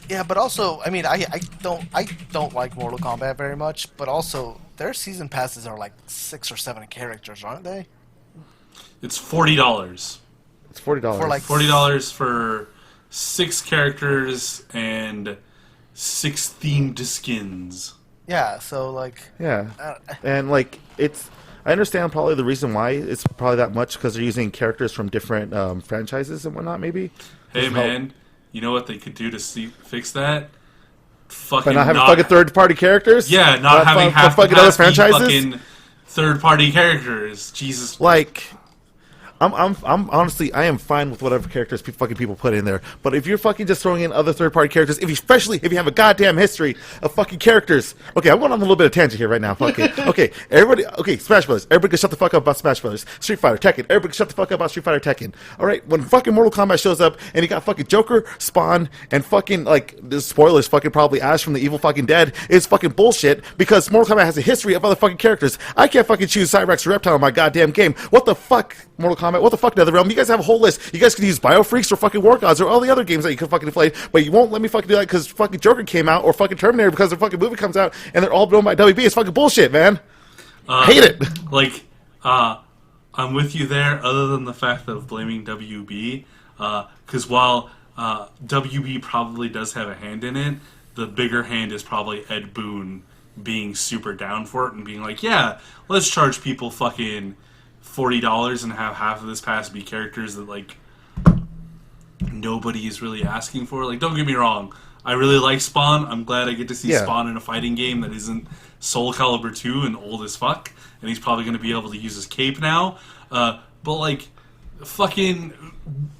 Yeah, but also, I mean, I don't like Mortal Kombat very much, but also their season passes are like 6 or 7 characters, aren't they? It's $40. It's $40 for like $40 for 6 characters and 6 themed skins. Yeah, so like and like it's I understand probably the reason why it's probably that much because they're using characters from different franchises and whatnot. Maybe. Hey man, you know what they could do to fix that? Fucking By not having fucking third-party characters. Yeah, not having half the fucking other cast be franchises. fucking third-party characters. Jesus. Like, I'm honestly, I am fine with whatever characters fucking people put in there. But if you're fucking just throwing in other third-party characters, especially if you have a goddamn history of fucking characters. Okay, I'm going on a little bit of tangent here right now. Fucking. Okay, everybody. Okay, Smash Brothers. Everybody can shut the fuck up about Smash Brothers. Street Fighter, Tekken. Everybody can shut the fuck up about Street Fighter, Tekken. All right, when fucking Mortal Kombat shows up and you got fucking Joker, Spawn, and fucking like the spoilers, fucking probably Ash from the Evil fucking Dead is fucking bullshit because Mortal Kombat has a history of other fucking characters. I can't fucking choose Cyrex or Reptile in my goddamn game. What the fuck, Mortal Kombat? What the fuck, NetherRealm? You guys have a whole list. You guys could use Biofreaks or fucking War Gods or all the other games that you could fucking play, but you won't let me fucking do that because fucking Joker came out or fucking Terminator because the fucking movie comes out and they're all blown by WB. It's fucking bullshit, man. Hate it. Like, I'm with you there, other than the fact of blaming WB, because while WB probably does have a hand in it, the bigger hand is probably Ed Boon being super down for it and being like, yeah, let's charge people fucking $40 and have half of this pass be characters that, like, nobody is really asking for. Like, don't get me wrong, I really like Spawn. I'm glad I get to see Spawn in a fighting game that isn't Soul Calibur 2 and old as fuck, and he's probably going to be able to use his cape now. But, like, fucking,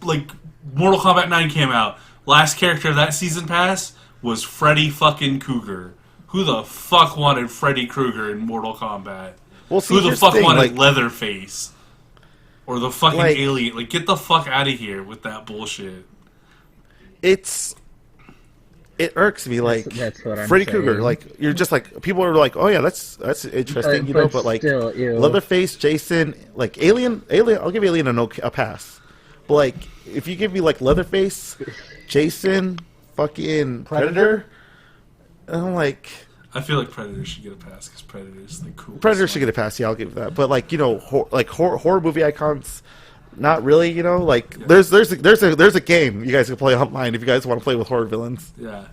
like, Mortal Kombat 9 came out. Last character of that season pass was Freddy fucking Krueger. Who the fuck wanted Freddy Krueger in Mortal Kombat? Well, see, who the fuck thing, wanted like, Leatherface? Or the fucking alien? Like, get the fuck out of here with that bullshit. It irks me, like, that's what I'm Freddy saying. Krueger, like, you're just like, people are like, oh yeah, that's interesting, you know, but like, still, ew. Leatherface, Jason, like, Alien, I'll give Alien a pass. But like, if you give me like Leatherface, Jason, fucking Predator, I'm like, I feel like Predator should get a pass because Predator's the coolest. Predator should get a pass, yeah, I'll give that. But like, you know, horror movie icons, not really, you know. Like, there's a game you guys can play online if you guys want to play with horror villains. Yeah.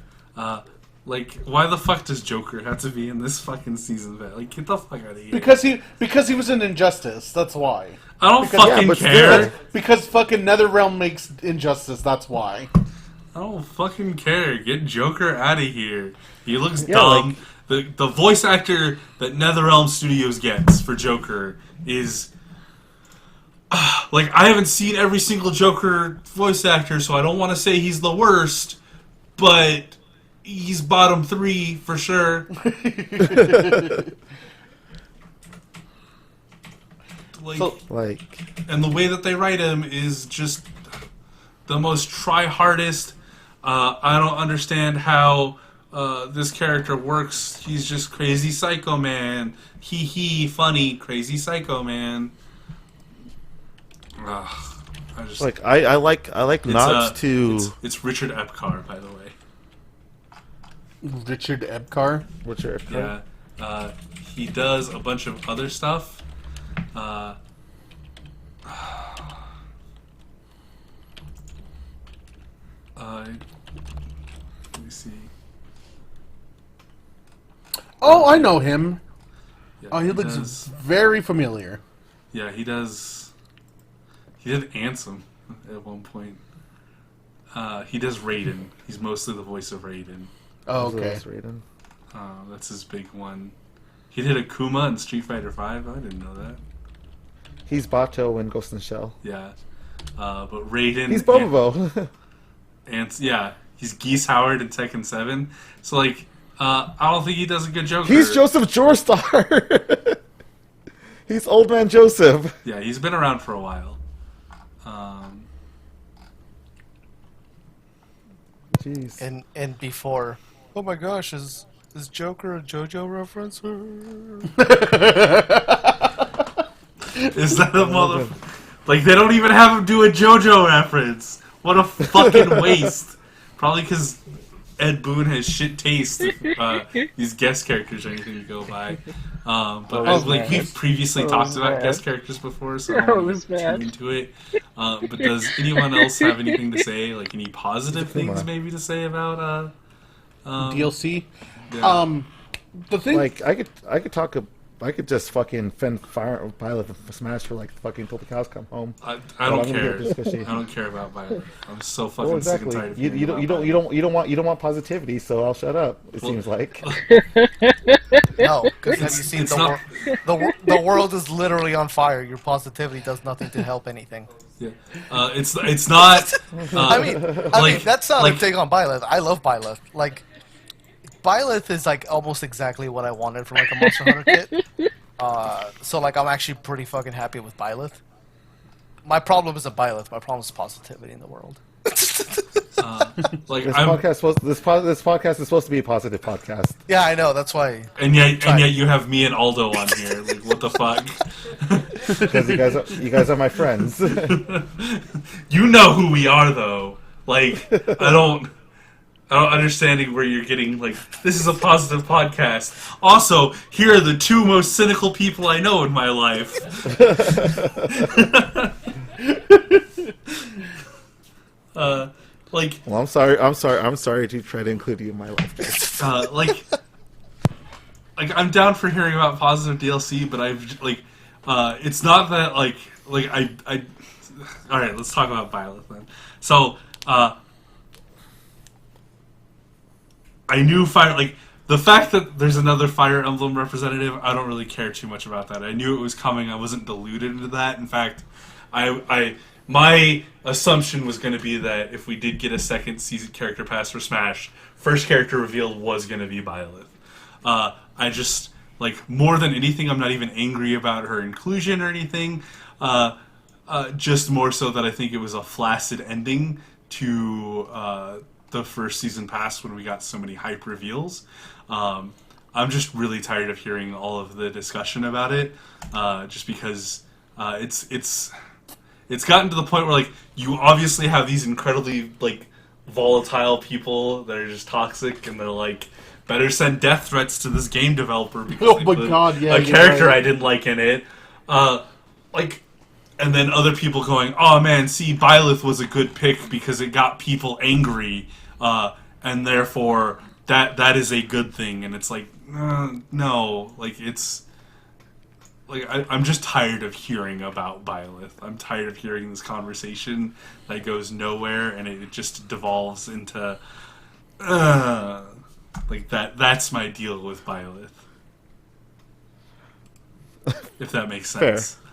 Like, why the fuck does Joker have to be in this fucking season? Like, get the fuck out of here. Because he was in Injustice. That's why. I don't fucking care. Because fucking NetherRealm makes Injustice. That's why. I don't fucking care. Get Joker out of here. He looks dumb. Like, the voice actor that NetherRealm Studios gets for Joker is... like, I haven't seen every single Joker voice actor, so I don't want to say he's the worst, but he's bottom 3 for sure. And the way that they write him is just the most try-hardest. I don't understand how this character works. He's just crazy psycho man. Hee funny crazy psycho man. I just like I like nods to. It's Richard Epcar, by the way. Richard Epcar. Richard Epcar. Yeah, he does a bunch of other stuff. Let me see. Oh, I know him. Yeah, he looks very familiar. Yeah, he does. He did Ansem at one point. He does Raiden. He's mostly the voice of Raiden. Oh, okay. Raiden. That's his big one. He did Akuma in Street Fighter V. I didn't know that. He's Bato in Ghost in the Shell. Yeah. But Raiden... He's Bobobo. And yeah, he's Geese Howard in Tekken 7. So, like, I don't think he does a good Joker. He's Joseph Joestar. He's Old Man Joseph. Yeah, he's been around for a while. Jeez. And before, oh my gosh, is Joker a JoJo reference? Is that a mother? Like, they don't even have him do a JoJo reference. What a fucking waste. Probably because Ed Boon has shit taste. These guest characters are anything to go by. But we've previously talked about guest characters before, so I don't want to get too into it. But does anyone else have anything to say? Like, any positive things maybe to say about DLC? Yeah. The thing, like I could talk I could just fucking fend fire Byleth and smash for like fucking till the cows come home. I But don't I'm gonna care. get this fishy. I don't care about Byleth. I'm so fucking Well, sick and exactly. tired of You hearing don't about you don't want positivity, so I'll shut up. It seems like. No, because have you seen it's not- the world is literally on fire. Your positivity does nothing to help anything. Yeah. It's not. I mean, that's not a dig on Byleth. I love Byleth. Like, Byleth is like almost exactly what I wanted from like a Monster Hunter kit. So like, I'm actually pretty fucking happy with Byleth. My problem isn't Byleth. My problem is positivity in the world. Like This I'm, podcast is supposed to be a positive podcast. Yeah, I know. That's why. and yet you have me and Aldo on here. Like, what the fuck? Because you guys are my friends. You know who we are, though. Like, I don't understand where you're getting, like, this is a positive podcast. Also, here are the two most cynical people I know in my life. Like, Well, I'm sorry to try to include you in my life. like I'm down for hearing about positive DLC, but I've, like, it's not that, like I all right, let's talk about Byleth then. So, I knew the fact that there's another Fire Emblem representative, I don't really care too much about that. I knew it was coming. I wasn't deluded into that. In fact, my assumption was going to be that if we did get a second season character pass for Smash, first character revealed was going to be Byleth. I just, like, more than anything, I'm not even angry about her inclusion or anything. Just more so that I think it was a flaccid ending to the first season pass when we got so many hype reveals. I'm just really tired of hearing all of the discussion about it, just because it's gotten to the point where, like, you obviously have these incredibly, like, volatile people that are just toxic, and they're like, better send death threats to this game developer because they put a character I didn't like in it. Like, and then other people going, oh man, see, Byleth was a good pick because it got people angry, and therefore that is a good thing. And it's like, no, like, it's like, I'm just tired of hearing about Byleth. I'm tired of hearing this conversation that goes nowhere, and it just devolves into like that's my deal with Byleth. If that makes sense. Fair.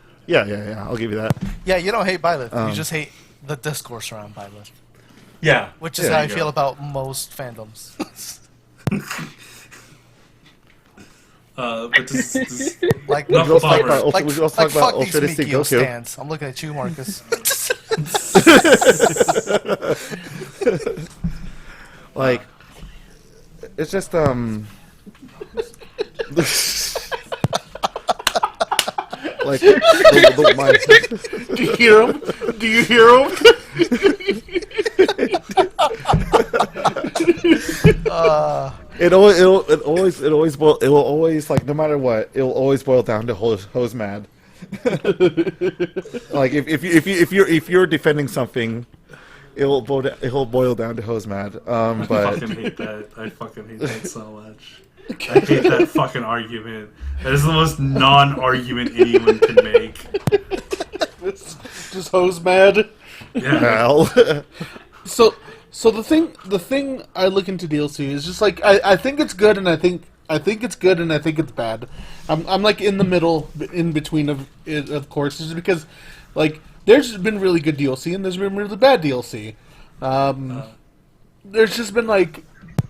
Yeah. I'll give you that. Yeah, you don't hate Byleth. You just hate the discourse around Byleth. Yeah. Which is how I feel about most fandoms. But this Like, enough We'll talk about about- we also talk about fuck these altruistic Mikio Goku. stands. I'm looking at you, Marcus. Like, it's just like Do you hear him? Do you hear him? it will always like, no matter what, it will always boil down to hose mad. Like, if you're defending something, it'll boil down to hose mad. I But fucking hate that. I fucking hate that so much. I hate that fucking argument. That is the most non-argument anyone can make. Just hose mad. Yeah. well, So the thing I look into DLC is just like, I think it's good, and I think it's good, and I think it's bad. I'm like in the middle, in between of it, of course, just because, like, there's been really good DLC and there's been really bad DLC. There's just been, like,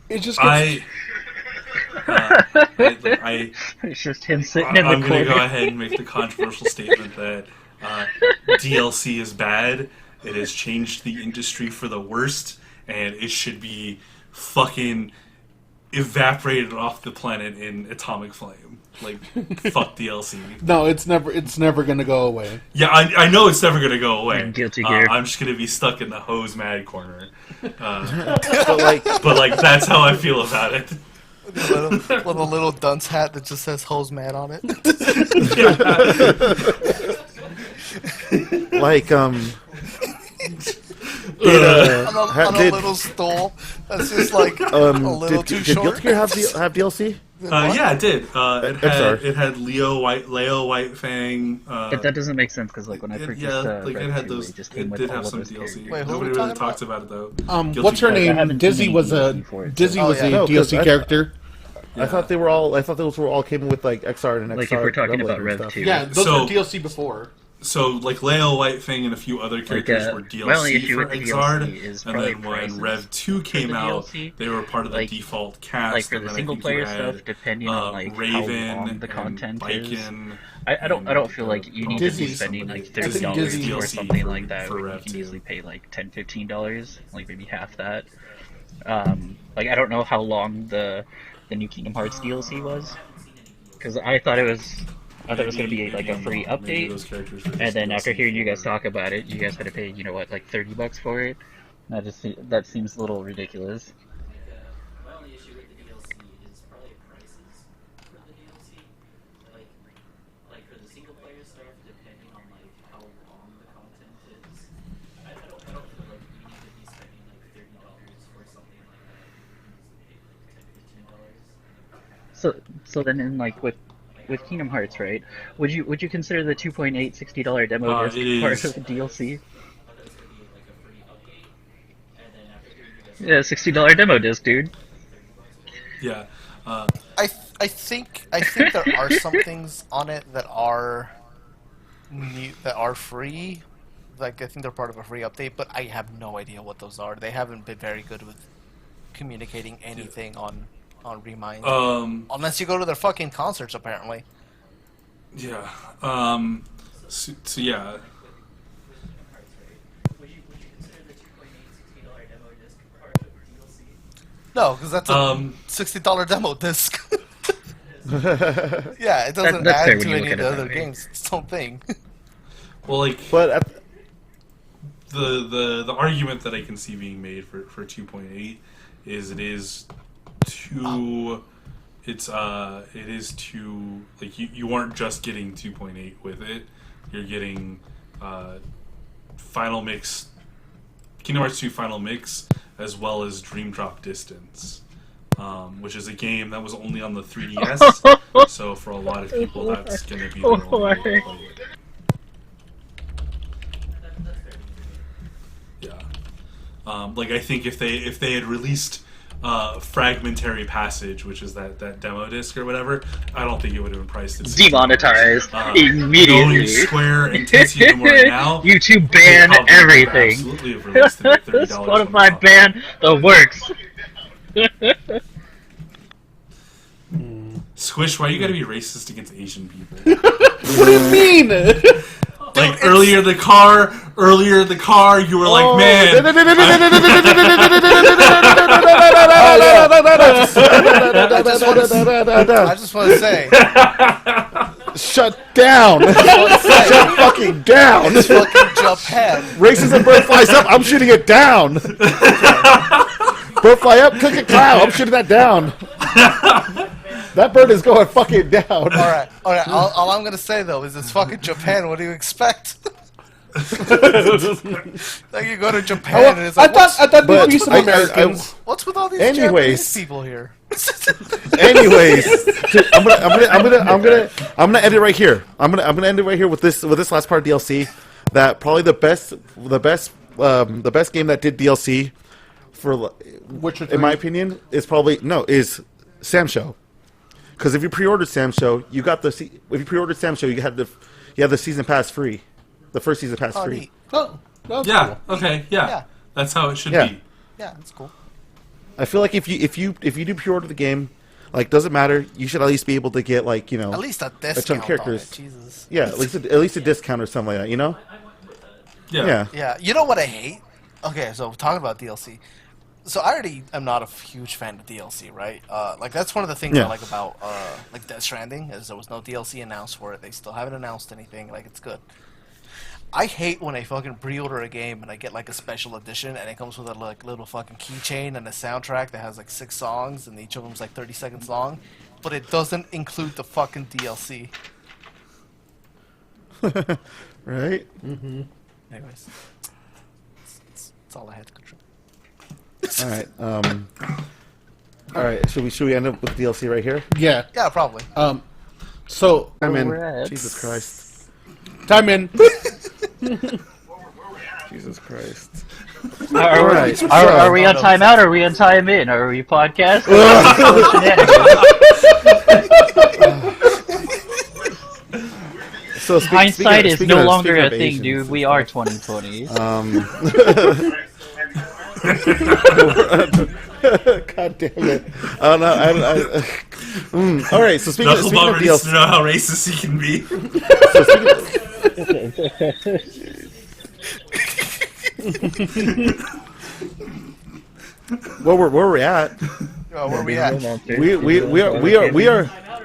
it just gets... It's just him sitting in the I'm corner. going to go ahead and make the controversial statement that DLC is bad. It has changed the industry for the worst, and it should be fucking evaporated off the planet in atomic flame. Like, fuck DLC. No, it's never gonna go away. Yeah, I know it's never going to go away. Guilty gear. I'm just going to be stuck in the hose mad corner. but like, That's how I feel about it. With a little dunce hat that just says "Hose Mad" on it. like on a little stool that's just like a little too did short. Guilty Gear have DLC? Yeah, it did. Xrd. It had Leo White Fang. But that doesn't make sense because like when I purchased like it Rev had 2, those. it just came It with did all have of some those DLC. characters. Wait, who are we Nobody really talking talks about it though. What's her Guilty name? I haven't seen Dizzy any was a DLC for it, Dizzy so- was a No, 'cause DLC I- character. Yeah. I thought those were all came with like XR and XR. Like if we're talking about Revelation Rev stuff. 2. Yeah, those So- were DLC before. So, like, Leo White Fang and a few other characters were my only DLC issue for with the Xrd, DLC is and probably then prices when Rev 2 came the out, DLC. they were part of the Like- default cast. Like for and the then I single think you player had, stuff, depending on like Raven how long the and content is. Baiken. I don't feel like you need to be Disney- spending like Disney $30 DLC or something for- like that for when you Rev can 2. easily pay like $10-15, like maybe half that. Like I don't know how long the new Kingdom Hearts DLC was, because I thought it was going to be like a free Maybe update, those characters were and just then after DLC hearing you for- guys talk about it, you guys had to pay like $30 for it. That seems a little ridiculous. My only issue with the DLC is probably prices for the DLC. Like for the single player stuff, depending on like how long the content is. I don't feel like you need to be spending like $30 for something like that. You can easily pay like $10, $15. So then in like with Kingdom Hearts, right? Would you consider the 2.8 $60 demo disc it part is. of the DLC? But that's gonna be like a free update, and then after you guys Yeah, $60 demo disc, dude. Yeah. I think there are some things on it that are new, that are free. Like I think they're part of a free update, but I have no idea what those are. They haven't been very good with communicating anything on Remind, unless you go to their fucking concerts, apparently. Yeah. So yeah. would you consider the $2.8 $60 demo disc part of DLC? No, because that's a $60 demo disc. Yeah, it doesn't that's fair add when to you any look of at the it other that way. games. It's its own thing. Well, like But at, the argument that I can see being made for 2.8 is it is too. It is too like you aren't just getting 2.8 with it. You're getting Final Mix, Kingdom Hearts 2 Final Mix, as well as Dream Drop Distance, which is a game that was only on the 3DS. So for a lot of people, that's going to be their only way to play it. Yeah, like I think if they had released Fragmentary Passage, which is that demo disc or whatever, I don't think it would have been priced at $60. Demonetized Knowing immediately. Square and Tetsuya Nomura now, YouTube they ban probably everything. Absolutely have released it at $30. Spotify ban the works. Squish, why you gotta be racist against Asian people? What do you mean? Like earlier in the car, you were like, man, I just want to say, shut down! Shut fucking down! it's fucking Japan. Racism bird flies up. I'm shooting it down. Bird fly up, click a cloud. I'm shooting that down. That bird is going fucking down. All right. All I'm gonna say though is it's fucking Japan. What do you expect? Like you go to Japan and it's like, I thought there'd be some I- Americans. what's with all these Anyways. Japanese people here? Anyways, I'm gonna end it right here. I'm gonna end it right here with this last part of DLC. That probably the best game that did DLC for, Witcher in my 3. opinion, is Sam Show. Because if you pre-ordered Sam Show, you got if you pre-ordered Sam Show, you had the season pass free, the first season pass Oh, free. neat. Oh, that's yeah, cool. okay, yeah, Yeah. that's how it should Yeah. be. Yeah, that's cool. I feel like if you do pre-order the game, like doesn't matter, you should at least be able to get like At least a chunk discount on characters. it. Jesus. Yeah, at least a discount or something like that, you know? Yeah. Yeah. Yeah, you know what I hate? Okay, so talking about DLC. So I already am not a huge fan of DLC, right? Like that's one of the things Yeah. I like about like Death Stranding is there was no DLC announced for it. They still haven't announced anything. Like it's good. I hate when I fucking pre-order a game and I get like a special edition and it comes with a like little fucking keychain and a soundtrack that has like 6 songs and each of them's like 30 seconds long, but it doesn't include the fucking DLC. Right? Anyways, that's all I had to contribute. All right. All right, should we end up with DLC right here? Yeah. Yeah, probably. So I'm Where in. we're at. Jesus Christ. time in. Jesus Christ. Are, Alright, are we on timeout or are we on time in? Are we podcasting? So Hindsight is speaking no of- longer speaking a of thing, Asians dude. and We stuff, are 2020. God damn it! I don't know. All right. So speaking of Knucklebummer needs to DLC, know how racist he can be. where we're at, Where we at?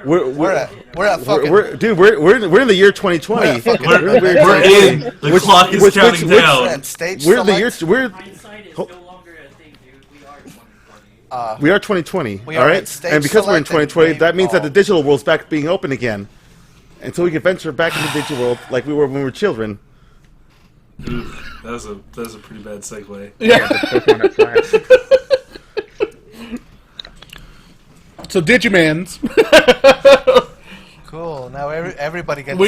We're at fucking. dude, we're in the year 2020. We're in. The clock is counting We're down. at stage We're in the year. select. Hindsight is no longer a thing, dude. We are 2020. We are 2020. We All are right, at stage and because we're in select and 2020, that means that the game digital world's back being open again, and so we can venture back into the digital world like we were when we were children. That was a pretty bad segue. So Digimans. Cool. Now everybody gets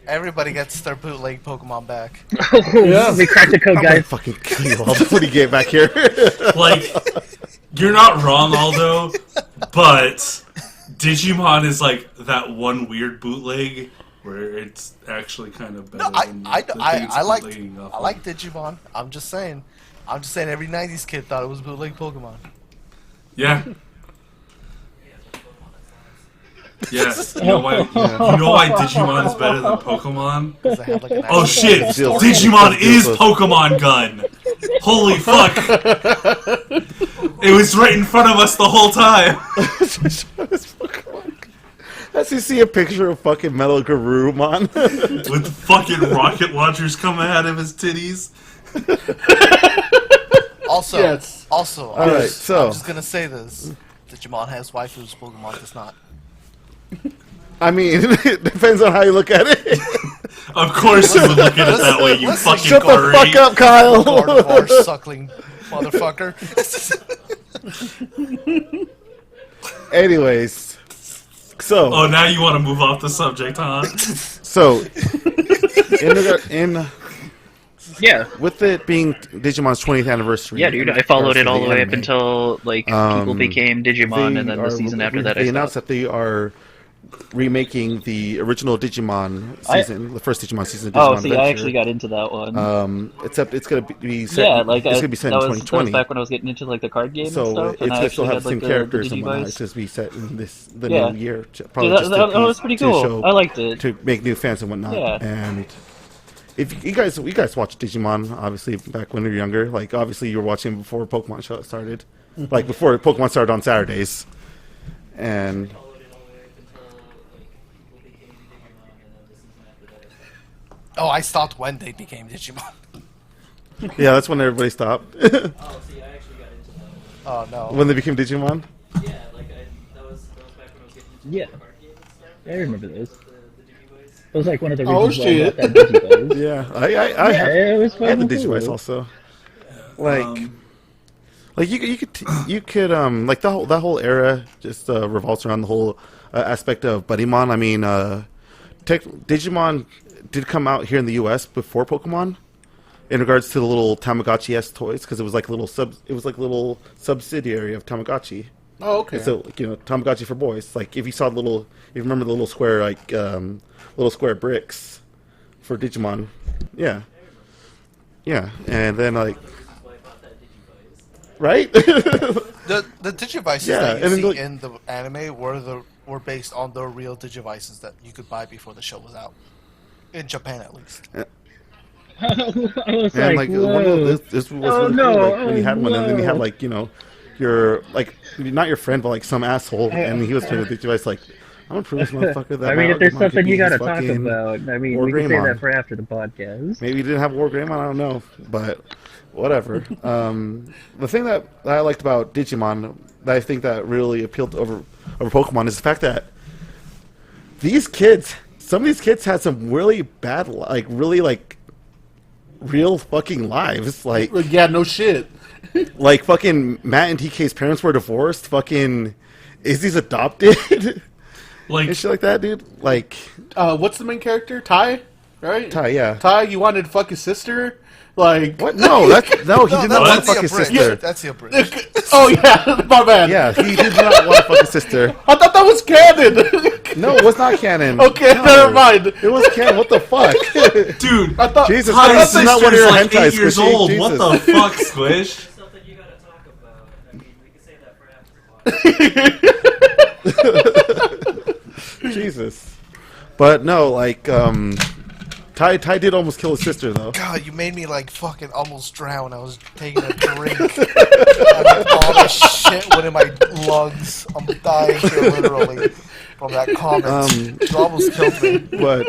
everybody gets their bootleg Pokemon back. Yeah. We cracked the code, I'm gonna guys. fucking kill you all before you get back here. Like, you're not wrong, Aldo, but Digimon is like that one weird bootleg where it's actually kind of better No, than the thing it's I like bootlegging off I of. like Digimon. I'm just saying every '90s kid thought it was bootleg Pokemon. Yeah. Yeah. You know why Digimon is better than Pokemon? 'Cause they have, like, an Oh actual shit! story. Digimon is Pokemon Gun! Holy fuck! It was right in front of us the whole time! As you see a picture of fucking Metal Garurumon. With fucking rocket launchers coming out of his titties. Also, Yes. also, All right, so- I'm just gonna say this: Digimon has waifus, Pokemon does not. I mean, it depends on how you look at it. Of course you would look at it that way, you Listen, fucking Shut the Corey. fuck up, Kyle. Gardevoir suckling motherfucker. Anyways, so Oh, now you want to move off the subject, huh? Yeah. With it being Digimon's 20th anniversary. Yeah, dude, I followed it all the way up anime, until, like, people became Digimon, and then the season after that they I announced stopped. that they are remaking the original Digimon season, the first Digimon season. Oh, Digimon see, I Adventure. actually got into that one. Except it's gonna be set. Yeah, like, it's gonna be set in that was 2020. back when I was getting into, like, the card game and So stuff, it's and I gonna still actually have had, the same like, characters the and whatnot. Digibuzz. It's just be set in the Yeah. new year. Dude, Probably that just was pretty to cool. show- I liked it. to make new fans and whatnot. Yeah. And if you guys watched Digimon, obviously back when you were younger, like obviously you were watching before Pokemon show started, like before Pokemon started on Saturdays, and Followed it all the way up until like people became Digimon, and then the season after that. Oh, I stopped when they became Digimon. yeah, that's when everybody stopped Oh, see, I actually got into that one. Oh no. when they became Digimon. Yeah, like that was back when I was getting into Yeah. the card games and stuff. I remember those. The Digi-Boys. It was like one of the Oh, reasons why I shit. got that Digibuzz. Yeah, I Yeah, it was I had the fucking Digivice cool. also. Like you could like that whole era just revolves around the whole aspect of Buddymon. I mean, Digimon did come out here in the U.S. before Pokemon, in regards to the little Tamagotchi-esque toys, because it was like a little subsidiary of Tamagotchi. Oh, okay. And so Tamagotchi for boys. Like if you saw you remember the little square little square bricks for Digimon. Yeah, and then like. That's why I bought that Digi-Boys. Right? The Digivices Yeah, that you and then see look- in the anime were based on the real Digivices that you could buy before the show was out. In Japan, at least. I was And like, one of whoa. this was Oh, really no, cool, like, when you had one, and then you had whoa. like your like not your friend, but like some asshole, and he was playing with the device. Like, I'm gonna prove this motherfucker that. I mean, my if there's Pokemon something could you use gotta talk fucking about, I mean, War we can say Greymon. that for after the podcast. Maybe he didn't have War Greymon, I don't know, but whatever. The thing that I liked about Digimon, that I think that really appealed over Pokemon, is the fact that some of these kids had some really bad, like really like real fucking lives. Like, Yeah, no shit. like fucking Matt and TK's parents were divorced. Fucking Izzy's adopted. Like, and shit like that, dude. Like, what's the main character? Ty, right? Ty, yeah. Ty, you wanted to fuck his sister? Like What? No, he did not want to fuck his sister. That's the abridged. Oh yeah, my bad. Yeah, he did not want to fuck his sister. I thought that was canon. No, it was not canon. Okay, No. never mind. It was canon. What the fuck, dude, I thought Jesus Ty's Christ, this is not one of sister's your like hentai 8 years Squishy. old. What the Jesus. fuck, Squish? Something you gotta talk about. I mean, we can save that for after the podcast. Jesus. But no, like, Ty did almost kill his sister, though. God, you made me like fucking almost drown. I was taking a drink. And all this shit went in my lungs. I'm dying here, literally, from that comment. You almost killed me. But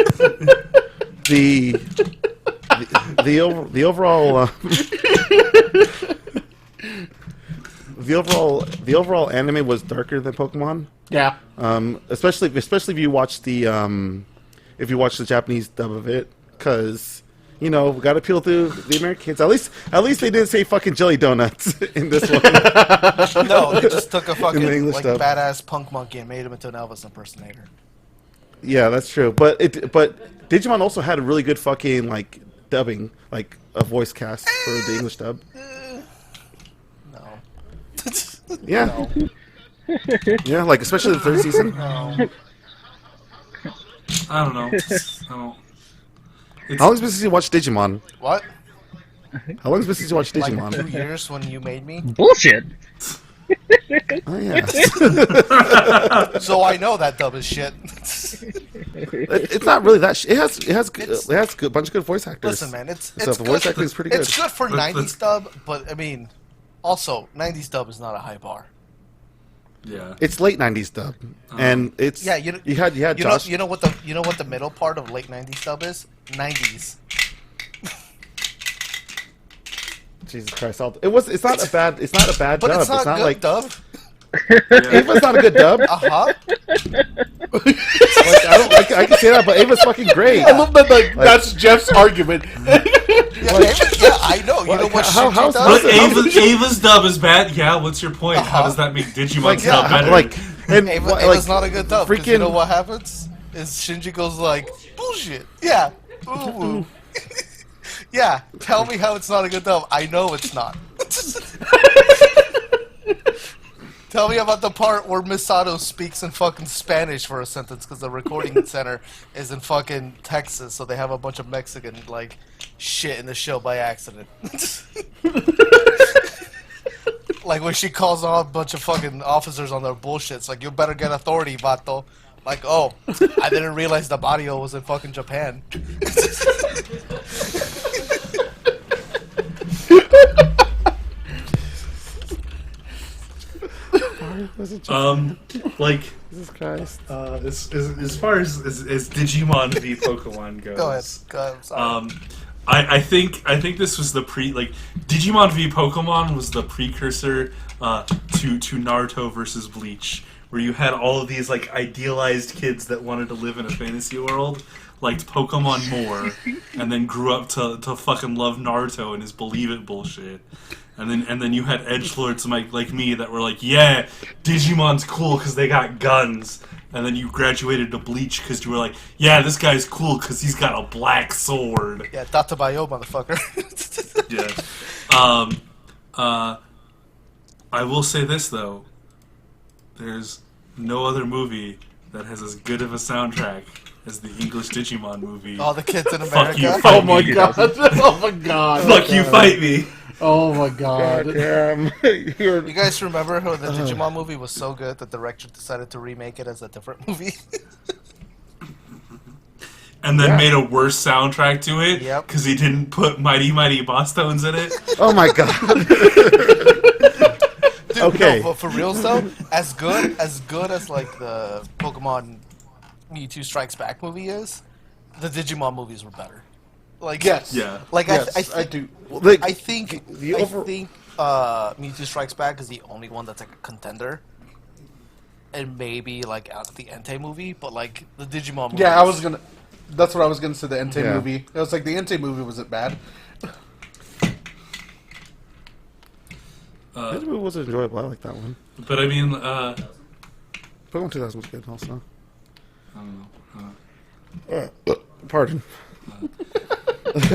the overall the overall anime was darker than Pokemon. Yeah. Especially if you watch the Japanese dub of it, because we got to appeal to the American kids. At least they didn't say fucking jelly donuts in this one. No, they just took a fucking English like dub. badass punk monkey and made him into an Elvis impersonator. Yeah, that's true. But Digimon also had a really good fucking like dubbing, like a voice cast for the English dub. No. Yeah. No. Yeah, like especially the third season. No. I don't know. How long's been since you watched Digimon? What? How long's been since you watched Like Digimon? 2 years when you made me? Bullshit. Oh yeah. So I know that dub is shit. It's not really that. It has a bunch of good voice actors. Listen, man, it's the voice acting is pretty good. It's good for Let's- 90s dub, but I mean, also 90s dub is not a high bar. Yeah. It's late '90s dub, and it's Yeah, you had Josh. you know what the middle part of late 90s dub is? 90s. Jesus Christ! It's not a bad But dub. it's not good like dub. Ava's not a good dub. Uh-huh. Like, I can say that, but Ava's fucking great. I love that. Like that's Jeff's argument. Yeah, I know. You know what how's- Shinji does? But Ava's dub is bad. Yeah, what's your point? How does that make Digimon's dub better? Ava's not a good dub. 'Cause you know freaking- what happens? Is Shinji goes like, bullshit. Yeah. Ooh. Yeah. Tell me how it's not a good dub. I know it's not. Tell me about the part where Misato speaks in fucking Spanish for a sentence because the recording center is in fucking Texas, so they have a bunch of Mexican like shit in the show by accident. Like when she calls on a bunch of fucking officers on their bullshit, it's like, you better get authority, vato. Like, oh, I didn't realize the barrio was in fucking Japan. Like, Jesus Christ. as far as Digimon v Pokemon goes. Go ahead. I'm sorry. I think this was the Digimon v Pokemon was the precursor to Naruto versus Bleach, where you had all of these like idealized kids that wanted to live in a fantasy world, liked Pokemon more, and then grew up to fucking love Naruto and his Believe It bullshit. And then you had edgelords like me that were like, yeah, Digimon's cool because they got guns. And then you graduated to Bleach because you were like, yeah, this guy's cool because he's got a black sword. Yeah, Databayo, motherfucker. Yeah. I will say this though, there's no other movie that has as good of a soundtrack as the English Digimon movie. All the kids in Fuck you, America. fuck Oh my me. god! Oh my god! Fuck you, fight me. Oh my god! You guys remember how the Digimon movie was so good that the director decided to remake it as a different movie? And then made a worse soundtrack to it Yep. because he didn't put Mighty Mighty Boss Tones in it. Oh my god. Dude, Okay. no, but for real though, as good as like the Pokemon Mewtwo Strikes Back movie is, the Digimon movies were better. Like Yes. Yeah. Like Yes, I I do. Like, I think Mewtwo Strikes Back is the only one that's like a contender. And maybe like out of the Entei movie, but like the Digimon movie. Yeah, I was gonna. That's what I was gonna say. The Entei Yeah. movie. It was like the Entei movie wasn't bad. It was enjoyable. I like that one. But I mean, Pokemon 2000 was good also. I don't know. Pardon.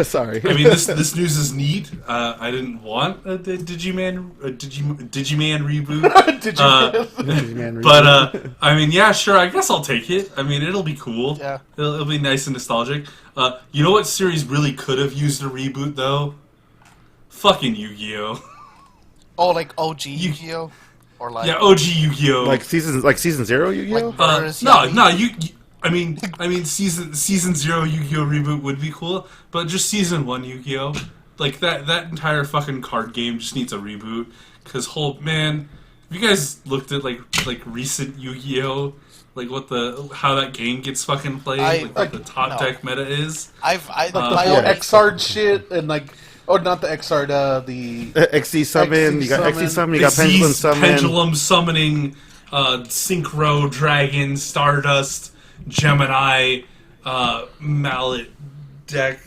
Sorry. I mean, this news is neat. I didn't want a Digimon reboot. Digimon But I mean, yeah, sure. I guess I'll take it. I mean, it'll be cool. Yeah. It'll be nice and nostalgic. You know what series really could have used a reboot though? Fucking Yu-Gi-Oh. Oh, like OG Yu-Gi-Oh, or like Yeah, OG Yu-Gi-Oh. like season 0 Yu-Gi-Oh? Like Burst, no, yeah. no. I mean, season 0 Yu-Gi-Oh reboot would be cool, but just season 1 Yu-Gi-Oh, like that entire fucking card game just needs a reboot. Cause man, have you guys looked at like recent Yu-Gi-Oh, like how that game gets fucking played, like what the top deck meta is? The whole Xrd shit and like. Oh, not the Xrd, the XD summon, you got XD summon, you got Xyz pendulum summon. summoning, Synchro, Dragon, Stardust, Gemini, Mallet deck.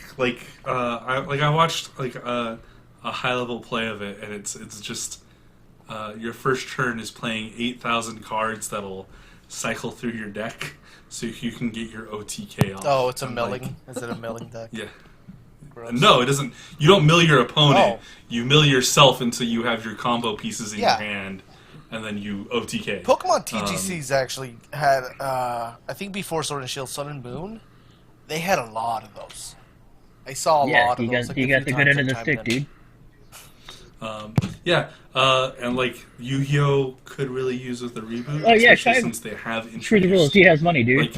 I watched a high level play of it, and it's just your first turn is playing 8,000 cards that'll cycle through your deck, so you can get your OTK off. Oh, it's a And, milling. Is it a milling deck? Yeah. Gross. No, it doesn't. You don't mill your opponent. Oh. You mill yourself until you have your combo pieces in Yeah. your hand, and then you OTK. Pokemon TGCs actually had, I think before Sword and Shield, Sun and Moon, they had a lot of those. I saw a lot of those. You got the good end of the stick, dude. And like Yu-Gi-Oh could really use with a reboot. Oh, yeah, especially Shayd. since they have Screw the rules. introduced He has money, dude. like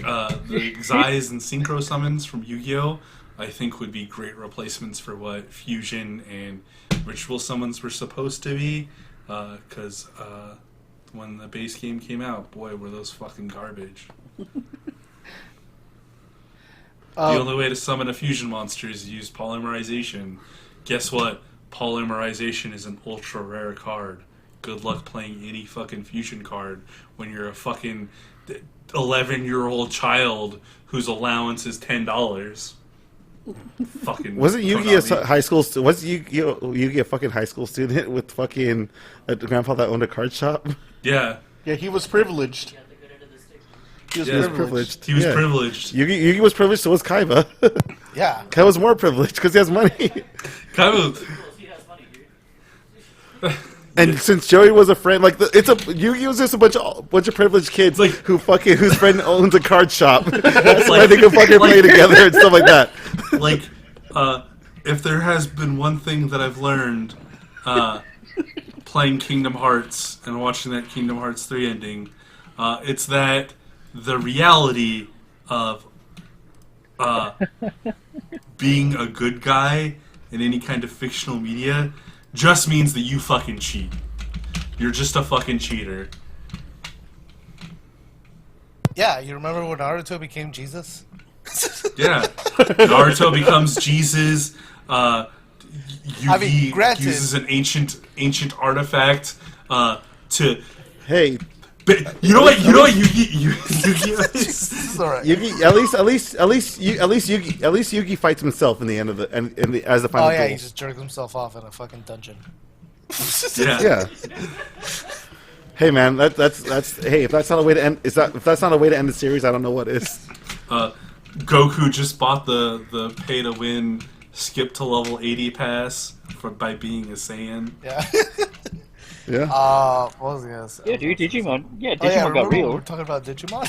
the Xyz and Synchro summons from Yu-Gi-Oh. I think would be great replacements for what Fusion and Ritual summons were supposed to be. Because when the base game came out, boy, were those fucking garbage. The only way to summon a fusion monster is to use polymerization. Guess what? Polymerization is an ultra rare card. Good luck playing any fucking fusion card when you're a fucking 11-year-old child whose allowance is $10. Fucking Wasn't Yugi a high school? Was Yugi a fucking high school student with fucking a grandpa that owned a card shop? Yeah. Yeah, he was privileged. Got the good end of the stick. He was Yeah. privileged. He was Yeah. privileged. Yugi was privileged, so was Kaiba. Yeah. Kaiba's more privileged because he has money. Kind of. He has money, dude. And since Joey was a friend, like Yugi was just a bunch of privileged kids Like- whose friend owns a card shop. That's why they can fucking play together and stuff like that. Like, if there has been one thing that I've learned playing Kingdom Hearts and watching that Kingdom Hearts 3 ending, it's that the reality of being a good guy in any kind of fictional media just means that you fucking cheat. You're just a fucking cheater. Yeah, you remember when Naruto became Jesus? Yeah. Naruto becomes Jesus. Yugi granted- uses an ancient artifact to. Hey, You know what Yugi is? This is alright. Yugi, at least Yugi fights himself in the end of as the final Oh yeah, he duel. just jerked himself off in a fucking dungeon. Yeah. Yeah. Hey man, that's hey, if that's not a way to end if that's not a way to end the series, I don't know what is. Goku just bought the pay to win skip to level 80 pass by being a Saiyan. Yeah. Yeah. What was I gonna say? Yeah, dude, Digimon. Yeah, Oh yeah, Digimon remember got when we real. were talking about Digimon?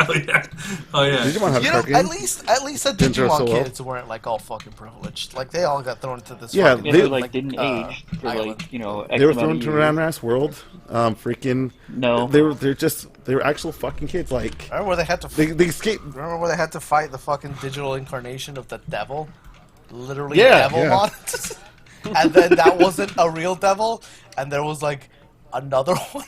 Oh yeah. Oh yeah. Digimon had a You card know, at game. least the Didn't Digimon so well. kids weren't like all fucking privileged. Like they all got thrown into this. Yeah, fucking, Yeah, They- they like didn't age for island. like X They were amount thrown of to years. around ass world. Freaking. No. They were actual fucking kids. Like Remember where they had to? they escaped. Remember where they had to fight the fucking digital incarnation of the devil? Literally, Yeah, devil yeah. mod. And then that wasn't a real devil, and there was like another one.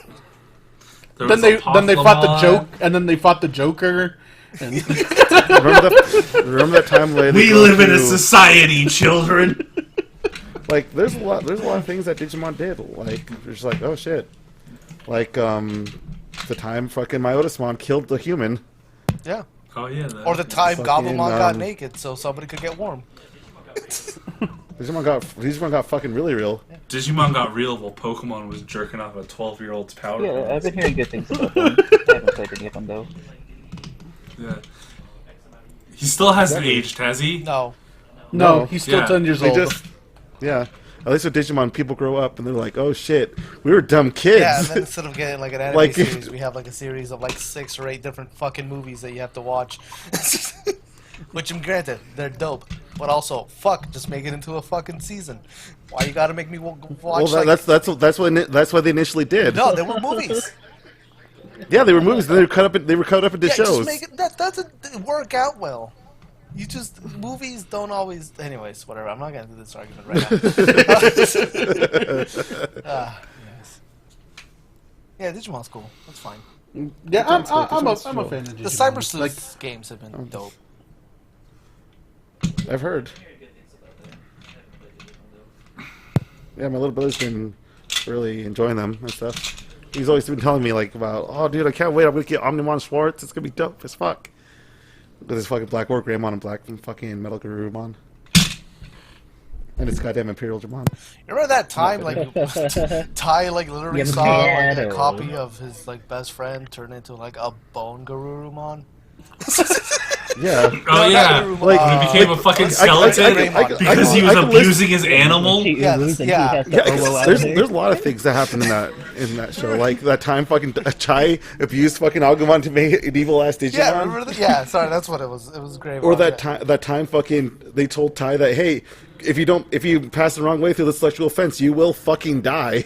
There Then was they a fought the Pokemon. joke, and then they fought the Joker. And Remember that time where they We go live in a to- society, children. Like there's a lot of things that Digimon did. Like they're just like, oh shit. Like the time fucking Myotismon killed the human. Yeah. Oh yeah. That. Or the time Fucking, Goblimon got naked so somebody could get warm. Digimon got fucking really real. Digimon got real while Pokemon was jerking off a 12-year-old's powder. Yeah, I've been hearing good things about them. I haven't played any of them though. Yeah. He still hasn't aged, has he? No. No, he's still Yeah. 10 years They old. just, yeah. At least with Digimon, people grow up and they're like, "Oh shit, we were dumb kids." Yeah, and then instead of getting like an anime Like- series, we have like a series of like 6 or 8 different fucking movies that you have to watch. Which, I'm granted, they're dope, but also, fuck, just make it into a fucking season. Why you gotta make me watch? Well, like, that's what they initially did. no, they were movies. Yeah, they were movies. And they were cut up. They were cut up into Yeah, shows. just make it. That doesn't work out well. You just movies don't always. Anyways, whatever. I'm not gonna do this argument right now. Yes. Yeah, Digimon's cool. That's fine. Yeah, I'm a Digimon's fan of Digimon. The Cyber Sleuth Like, games have been dope. I've heard. Yeah, my little brother's been really enjoying them and stuff. He's always been telling me like about, "Oh, dude, I can't wait. I'm gonna get Omnimon Schwartz. It's gonna be dope as fuck." With his fucking Black War Greymon and Black fucking Metal Garurumon. And his goddamn Imperial Dramon. You remember that time, like Ty, like literally Yeah, saw like, a Shadow. copy of his like best friend turn into like a bone Garurumon. Yeah. Oh, yeah. Garurumon. Like- When he became a fucking skeleton because he was abusing his animal. She Yes, oozes and yeah. he has to Yeah, oboe out there's there. a lot of things that happen in that show. Like that time fucking Chai abused fucking Agumon to make an evil ass Digimon. Yeah, remember yeah, sorry, that's what it was. It was great. Or that time fucking they told Ty that, hey, if you pass the wrong way through the celestial fence, you will fucking die.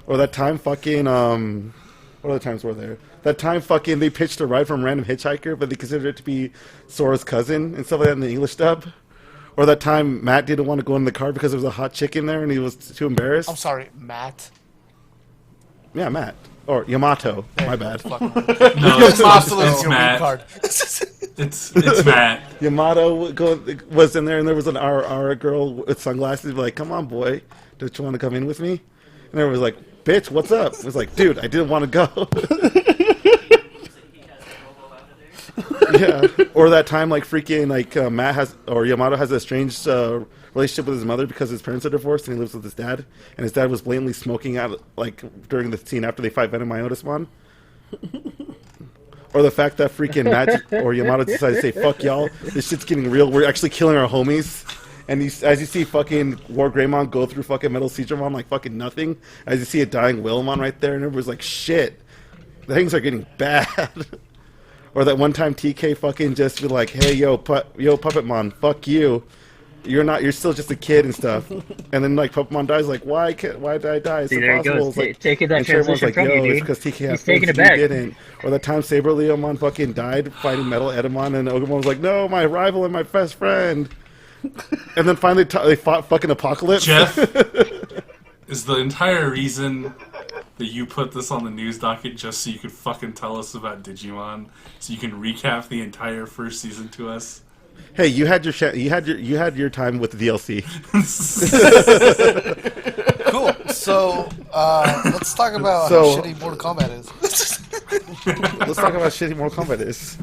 Or that time fucking what other times were there? That time fucking they pitched a ride from random hitchhiker, but they considered it to be Sora's cousin and stuff like that in the English dub. Or that time Matt didn't want to go in the car because there was a hot chick in there and he was too embarrassed. I'm sorry, Matt. Yeah, Matt. Or Yamato. My bad. No, it's Matt. Card. It's Matt. Yamato was in there, and there was an Ara girl with sunglasses. Like, come on, boy, don't you want to come in with me? And everyone was like, "Bitch, what's up?" It was like, "Dude, I didn't want to go." Yeah. Or that time, like freaking, like Matt has or Yamato has a strange relationship with his mother because his parents are divorced and he lives with his dad, and his dad was blatantly smoking out like during the scene after they fight Venom Iotismon. Or the fact that freaking Matt or Yamato decided to say, "Fuck y'all, this shit's getting real. We're actually killing our homies." And as you see fucking War Greymon go through fucking Metal Siegramon like fucking nothing, as you see a dying Willmon right there, and everybody's like, "Shit, things are getting bad." Or that one time TK fucking just be like, "Hey, yo, Puppetmon, fuck you. You're still just a kid and stuff." And then like Puppetmon dies, like, why did I die? It's See, there he impossible. goes, It's like, taking that and everyone's transition like, from "Yo, you, it's dude. because TK has He's taking friends it you back. didn't." Or the time Saber Leomon fucking died fighting Metal Edamon, and Ogamon was like, "No, my rival and my best friend." And then finally they fought fucking Apocalypse. Jeff is the entire reason that you put this on the news docket just so you could fucking tell us about Digimon, so you can recap the entire first season to us. Hey, you had your time with the DLC. Cool. So let's talk about So- how shitty Mortal Kombat is. Let's talk about shitty Mortal Kombat is.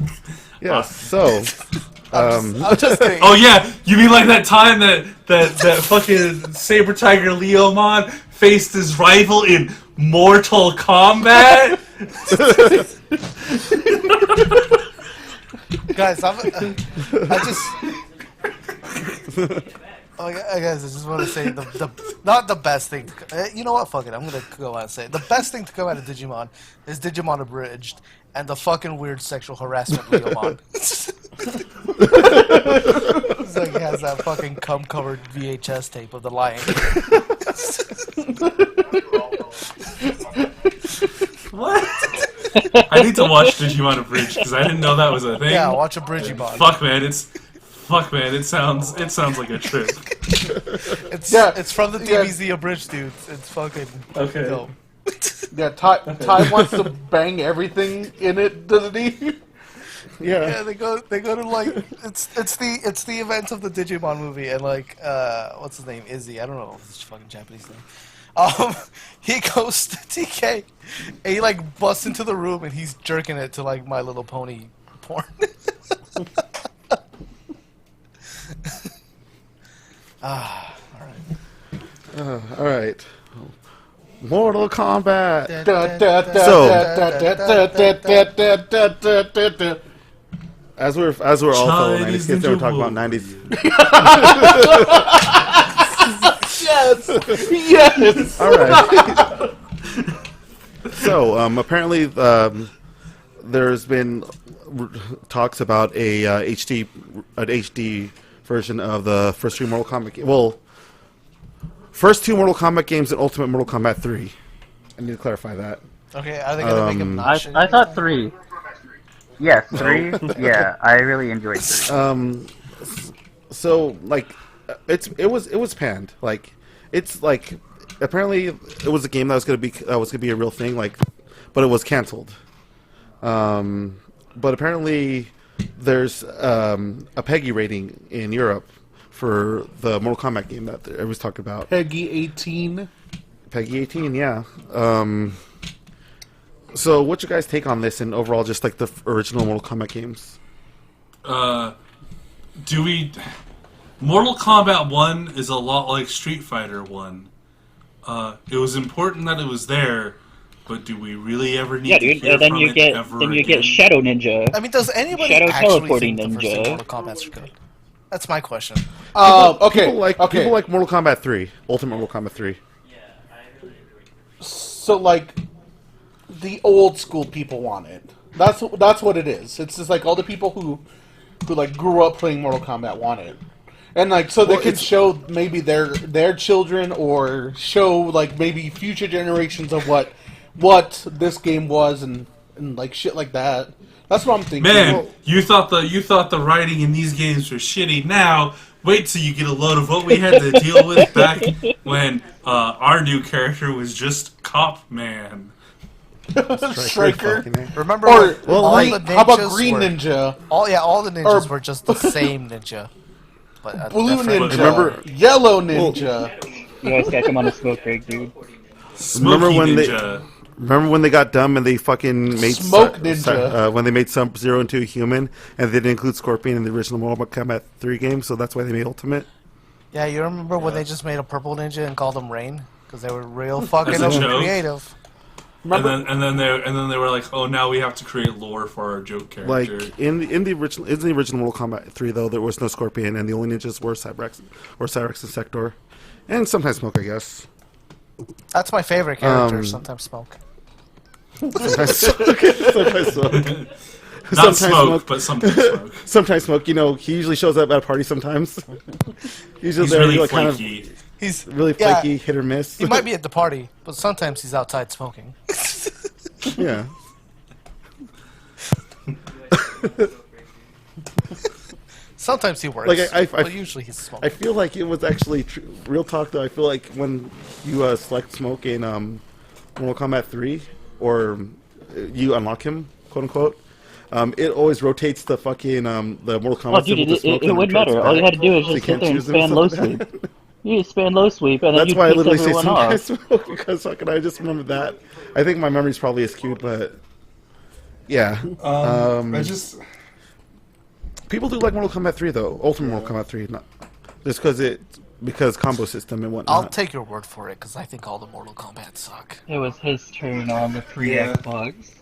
Yeah. So. I'm just kidding. Oh yeah, you mean like that time that fucking Saber Tiger Leomon faced his rival in Mortal Kombat? Guys, I just. Oh, guys, I just want to say the not the best thing. You know what? Fuck it. I'm gonna go out and say it. The best thing to come out of Digimon is Digimon Abridged and the fucking weird sexual harassment Leomon. It's like he has that fucking cum-covered VHS tape of the Lion King. What? I need to watch Digimon Abridged because I didn't know that was a thing. Yeah, watch Abridgimon. Fuck man, it sounds like a trip. It's from the DBZ Abridged, dude. It's fucking Okay. dope. yeah, Ty wants to bang everything in it, doesn't he? Yeah, they go to like it's the event of the Digimon movie, and like what's his name, Izzy, I don't know his fucking Japanese name. He goes to TK and he like busts into the room and he's jerking it to like My Little Pony porn. Alright. All right. Mortal Kombat. As we're all fellow 90s kids, we're talking about 90s. Yes. All right. So apparently, there's been talks about an HD version of the first three Mortal Kombat. Well, first two Mortal Kombat games and Ultimate Mortal Kombat 3. I need to clarify that. Okay, are they gonna make him not shitty? I thought 3. Yes, 3. Yeah, I really enjoyed 3. So like, it was panned. Like, it's like apparently it was a game that was gonna be a real thing. Like, but it was canceled. But apparently there's a PEGI rating in Europe for the Mortal Kombat game that everyone's talking about. Peggy 18. Peggy 18, yeah. So what's your guys' take on this and overall just like the original Mortal Kombat games? Mortal Kombat 1 is a lot like Street Fighter 1. It was important that it was there, but do we really ever need to hear then from you it get ever then you again? get Shadow Ninja. I mean, does anybody Shadow actually teleporting think the first ninja. two Mortal Kombat's are good? That's my question. Okay. People like Mortal Kombat 3, Ultimate Mortal Kombat 3. So like, the old school people want it. That's what it is. It's just like all the people who like grew up playing Mortal Kombat want it, and like so they can show maybe their children or show like maybe future generations of what this game was and like shit like that. That's what I'm thinking. Man, you thought the writing in these games were shitty. Now wait till you get a load of what we had to deal with back when our new character was just Cop Man. Striker. Remember, Or all the ninjas how about Green were, Ninja? all the ninjas Or- were just the same ninja, but Blue different. Ninja. Remember- Yellow Ninja. You guys catch him on a smoke break, dude. Smoky Remember when they got dumb and they fucking made Smoke Ninja. when they made Sub-Zero into a human and they didn't include Scorpion in the original Mortal Kombat 3 game, so that's why they made Ultimate. Yeah, you remember when they just made a purple ninja and called him Rain because they were real fucking As a joke. creative. And then they were like, oh, now we have to create lore for our joke character. Like in the original Mortal Kombat 3 though, there was no Scorpion and the only ninjas were Cyrex and Sector, and sometimes Smoke, I guess. That's my favorite character. Sometimes Smoke. Sometimes Smoke. Not Smoke, but sometimes Smoke. Sometimes Smoke. You know, he usually shows up at a party. Sometimes he's just He's there, really like, kind of flaky. He's really flaky, hit or miss. He might be at the party, but sometimes he's outside smoking. Yeah. Sometimes he works. Like, but usually he's smoking. I feel like it was actually real talk though. I feel like when you select Smoke in Mortal Kombat 3, or you unlock him, quote unquote, it always rotates the fucking the Mortal Kombat. Oh, dude, it wouldn't matter. All you had to do is So you just sit can't there and choose them or spam low something like sweep. You just spam low sweep, and then That's you why I piss literally say everyone sometimes off. Smoke, because fucking I just remember that. I think my memory's probably skewed, but yeah. I just People do like Mortal Kombat 3 though. Ultimate Mortal Kombat 3, not just because combo system and whatnot. I'll take your word for it because I think all the Mortal Kombat suck. It was his turn on the 3 Yeah. Xbox.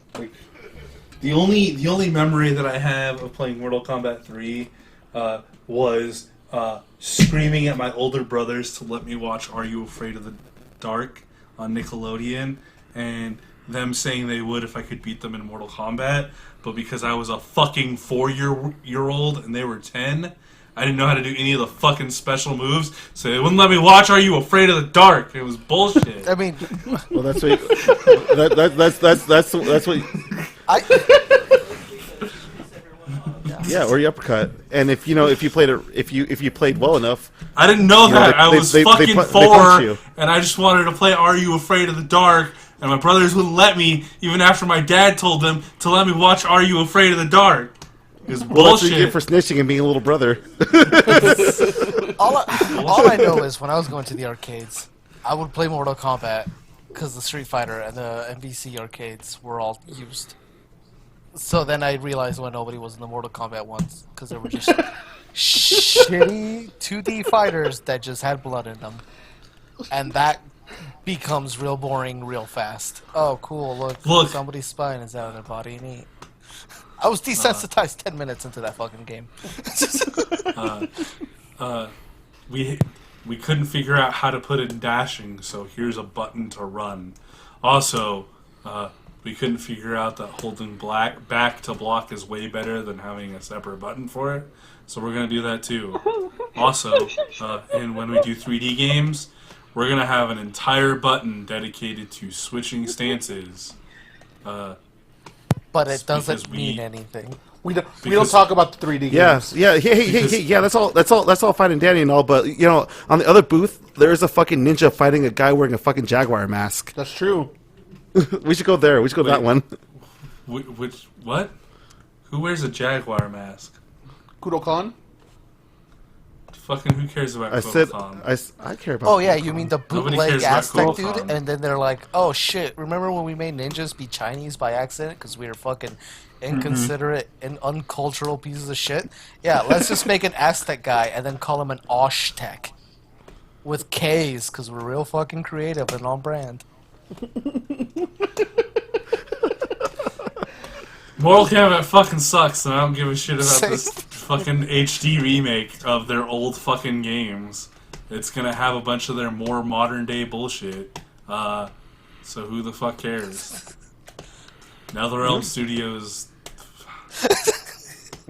the only memory that I have of playing Mortal Kombat 3 was screaming at my older brothers to let me watch Are You Afraid of the Dark on Nickelodeon, and them saying they would if I could beat them in Mortal Kombat, but because I was a fucking 4-year-old and they were 10, I didn't know how to do any of the fucking special moves, so they wouldn't let me watch Are You Afraid of the Dark. It was bullshit. I mean, Well, that's what. That's what. Yeah, or you uppercut, and if you played well enough, I didn't know You know, that. they- I they- was they- they fucking pu- they punch 4, you. and I just wanted to play Are You Afraid of the Dark, and my brothers wouldn't let me, even after my dad told them to let me watch Are You Afraid of the Dark. It was well, that's what you bullshit. get for snitching and being a little brother. all I know is when I was going to the arcades, I would play Mortal Kombat because the Street Fighter and the MVC arcades were all used. So then I realized why nobody was in the Mortal Kombat ones because they were just shitty 2D fighters that just had blood in them. and that becomes real boring real fast. Oh, cool! Look. Somebody's spine is out of their body. Neat. I was desensitized 10 minutes into that fucking game. We couldn't figure out how to put in dashing, so here's a button to run. Also, we couldn't figure out that holding back to block is way better than having a separate button for it, so we're gonna do that too. Also, and when we do 3D games, we're gonna have an entire button dedicated to switching stances. But it doesn't mean anything. We don't talk about the 3D games. Yeah. That's all fine and dandy and all, but you know, on the other booth, there's a fucking ninja fighting a guy wearing a fucking jaguar mask. That's true. We should go there. We should go to that one. Which what? Who wears a jaguar mask? Kudokan? Fucking who cares about Kudokan? I care about. Oh yeah, you mean the bootleg cares about Aztec dude? Kudokan. And then they're like, "Oh shit! Remember when we made ninjas be Chinese by accident because we were fucking inconsiderate and uncultural pieces of shit? Yeah, let's just make an Aztec guy and then call him an Oshtek with K's because we're real fucking creative and on brand." Mortal Kombat fucking sucks, and I don't give a shit about this fucking HD remake of their old fucking games. It's gonna have a bunch of their more modern day bullshit. So who the fuck cares? NetherRealm Studios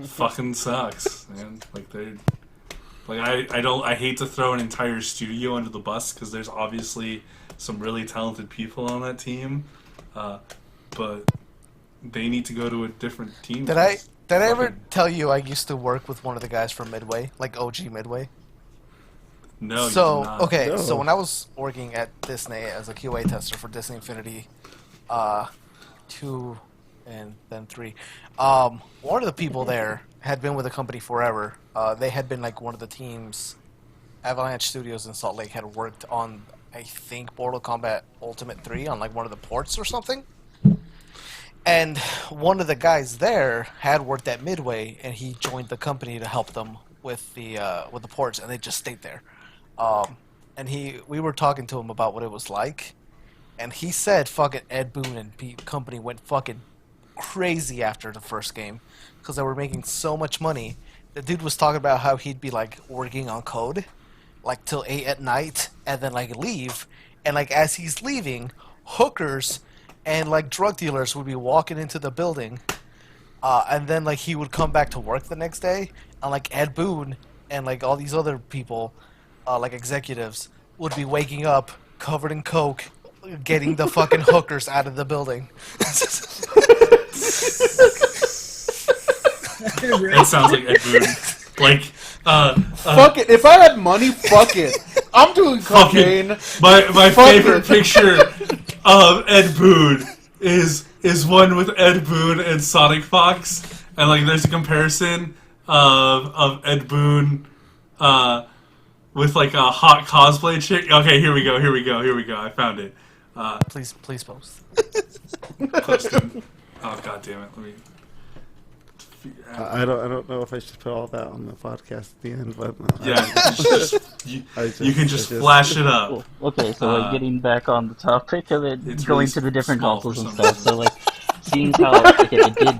fucking sucks, man. Like they're like I hate to throw an entire studio under the bus because there's obviously some really talented people on that team, but they need to go to a different team. Did I ever tell you I used to work with one of the guys from Midway, like OG Midway? No. So you did not. okay, No. so when I was working at Disney as a QA tester for Disney Infinity 2 and then 3, one of the people there had been with the company forever. They had been like one of the teams. Avalanche Studios in Salt Lake had worked on, I think, Mortal Kombat Ultimate 3 on like one of the ports or something. And one of the guys there had worked at Midway, and he joined the company to help them with the ports, and they just stayed there. And we were talking to him about what it was like, and he said fucking Ed Boon and company went fucking crazy after the first game because they were making so much money. The dude was talking about how he'd be like working on code like till 8 at night and then like leave, and like as he's leaving, hookers and like drug dealers would be walking into the building, and then like he would come back to work the next day, and like Ed Boon and like all these other people, like executives, would be waking up covered in coke, getting the fucking hookers out of the building. That sounds like Ed Boon. Like, Fuck it. If I had money, fuck it. I'm doing cocaine. my favorite picture of Ed Boon is one with Ed Boon and Sonic Fox, and like there's a comparison of Ed Boon with like a hot cosplay chick. Okay, here we go. I found it. Please post. Posted. Oh god damn it! Let me. I don't know if I should put all that on the podcast at the end, but Yeah, you can just flash it up. Cool. Okay, so like getting back on the topic of it, It's going really to the different small consoles for and some stuff. So like, seeing how like, if it did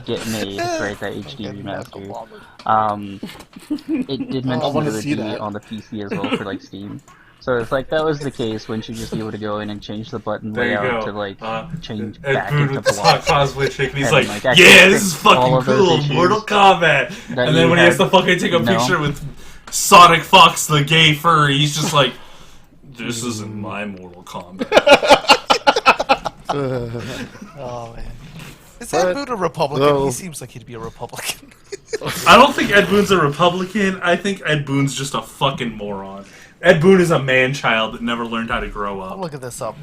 get made, right, that HD remaster, it did mention wanna that it see would be that. on the PC as well for like Steam. So if like that was the case, wouldn't you just be able to go in and change the button There you layout go. to like change Ed back Boon into with this hot block? cosplay chick, and he's And, like, like, actually "Yeah, this is fix all fucking of those cool, issues Mortal Kombat." And that then you when he has had- to fucking take a No. picture with Sonic Fox, the gay furry, he's just like, "This isn't my Mortal Kombat." Oh man. Is Ed Boon a Republican? Well- He seems like he'd be a Republican. I don't think Ed Boon's a Republican. I think Ed Boon's just a fucking moron. Ed Boon is a man-child that never learned how to grow I'm up. looking this up.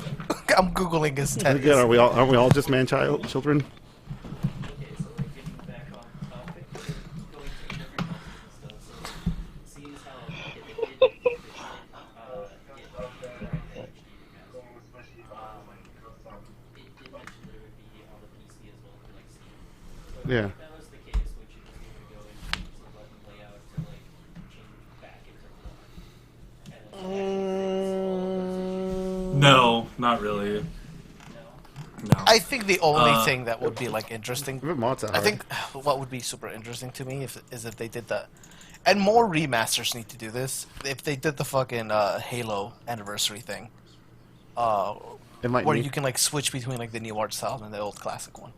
I'm googling his again, tennis. aren't we all just children? Okay, so like getting back on topic, going to different consoles and stuff. So seeing as how if it did get HD remaster, it did mention that it would be on the PC as well for like Steam. So Yeah. if that was the case, would you just be able to go and change the button layout to like change back into block? And then No, not really. No. I think the only thing that would be like interesting. Mods I think what would be super interesting to me is if they did that, and more remasters need to do this. If they did the fucking Halo anniversary thing, where you can like switch between like the new art style and the old classic one.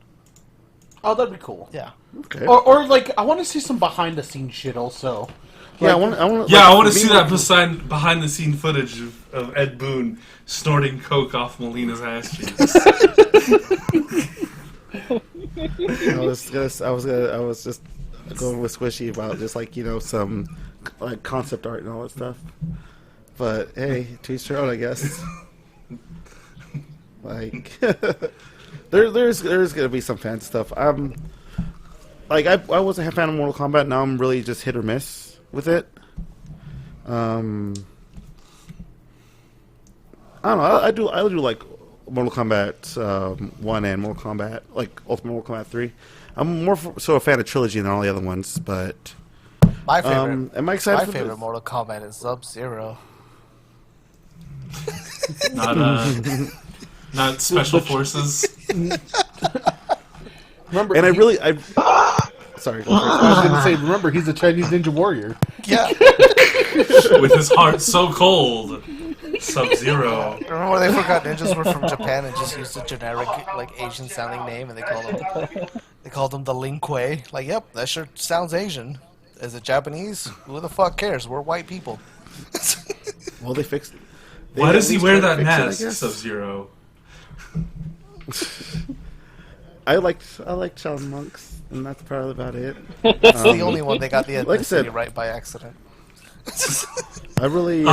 Oh, that'd be cool. Yeah. Okay. Or like, I want to see some behind the scenes shit also. Yeah, I Like, want. Yeah, I want to see that behind the scene footage of Ed Boon snorting coke off Melina's ass cheeks. I was just going with Squishy about just like some like concept art and all that stuff. But hey, to each their own, I guess. Like, there's gonna be some fan stuff. Like I wasn't a fan of Mortal Kombat. Now I'm really just hit or miss with it. I don't know. I do like Mortal Kombat 1 and Mortal Kombat, like Ultimate Mortal Kombat 3. I'm more so a fan of Trilogy than all the other ones, but My favorite. am I excited My for favorite this? Mortal Kombat is Sub-Zero. Not Special Forces. remember, And sorry. Go for it. I was going to say, remember, he's a Chinese ninja warrior. Yeah. With his heart so cold. Sub-Zero. Remember when they forgot ninjas were from Japan and just used a generic like Asian sounding name and they called them the Lin Kuei. Like, yep, that sure sounds Asian. Is it Japanese? Who the fuck cares? We're white people. Well, they fixed it. Why does he wear that Fix it, I mask, guess. Sub-Zero? I liked Shaolin Monks, and that's probably about it. It's the only one they got the like I said- ethnicity right by accident. I really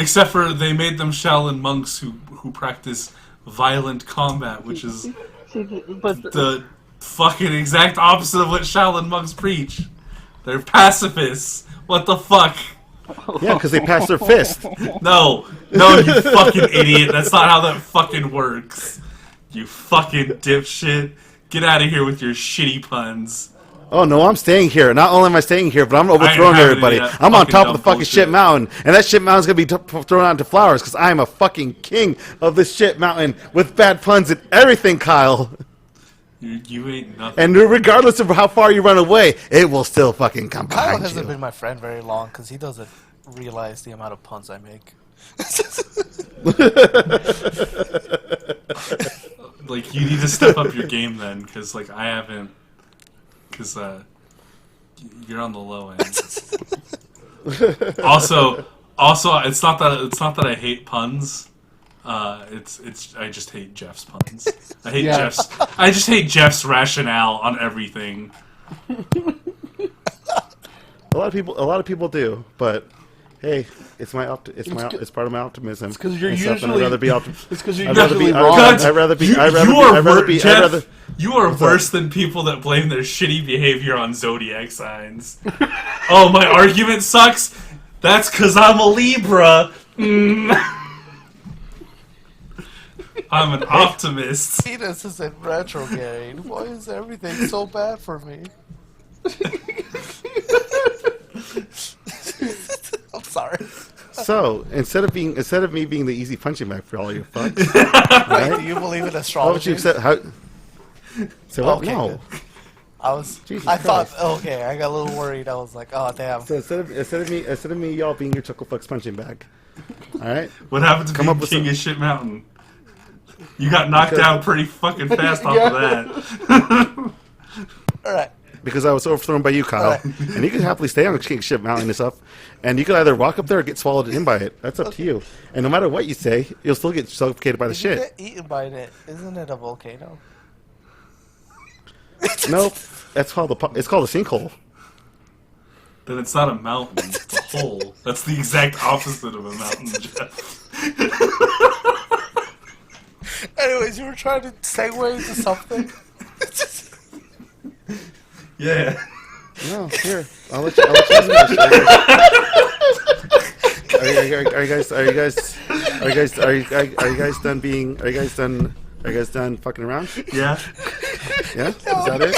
Except for they made them Shaolin monks who practice violent combat, which is But the fucking exact opposite of what Shaolin monks preach. They're pacifists. What the fuck? yeah, because they passed their fist. No, you fucking idiot. That's not how that fucking works. You fucking dipshit. Get out of here with your shitty puns. Oh no, I'm staying here. Not only am I staying here, but I'm overthrowing having everybody. any of that I'm on fucking top of the dumb fucking bullshit. shit mountain, and that shit mountain's gonna be thrown out into flowers because I'm a fucking king of this shit mountain with bad puns and everything, Kyle. You ain't nothing. And regardless of how far you run away, it will still fucking come Kyle behind hasn't you. been my friend very long because he doesn't realize the amount of puns I make. Like, you need to step up your game then, because, like, I haven't. Because, you're on the low end. Also, it's not that I hate puns. It's I just hate Jeff's puns. I just hate Jeff's rationale on everything. A lot of people do, but hey, it's part of my optimism. It's because you're and stuff, and usually. I'd rather be It's because you're I'd rather usually be- wrong. Jeff, you are worse than people that blame their shitty behavior on zodiac signs. Oh, my argument sucks? That's because I'm a Libra. I'm an optimist. Venus is in retrograde. Why is everything so bad for me? I'm sorry. So instead of me being the easy punching bag for all your fucks, Wait, do you believe in how would astrology? you say what? Okay, No. good. Jesus I thought, Christ. okay, I got a little worried. I was like, oh damn. So instead of me, y'all being your chuckle fucks punching bag. All right. What happened to Come being up with king some- of Shit Mountain? You got knocked out pretty fucking fast off Yeah. of that. All right. Because I was overthrown by you, Kyle. Right. And you can happily stay on King Ship Mountain and stuff. And you can either walk up there or get swallowed in by it. That's up to you. And no matter what you say, you'll still get suffocated by the If you shit. get eaten by it, isn't it a volcano? No, it's called a sinkhole. Then it's not a mountain, it's a hole. That's the exact opposite of a mountain, Jeff. Anyways, you were trying to segue into something. Yeah. No, here. I'll let you finish. Are you guys done fucking around? Yeah. Yeah? Is that it?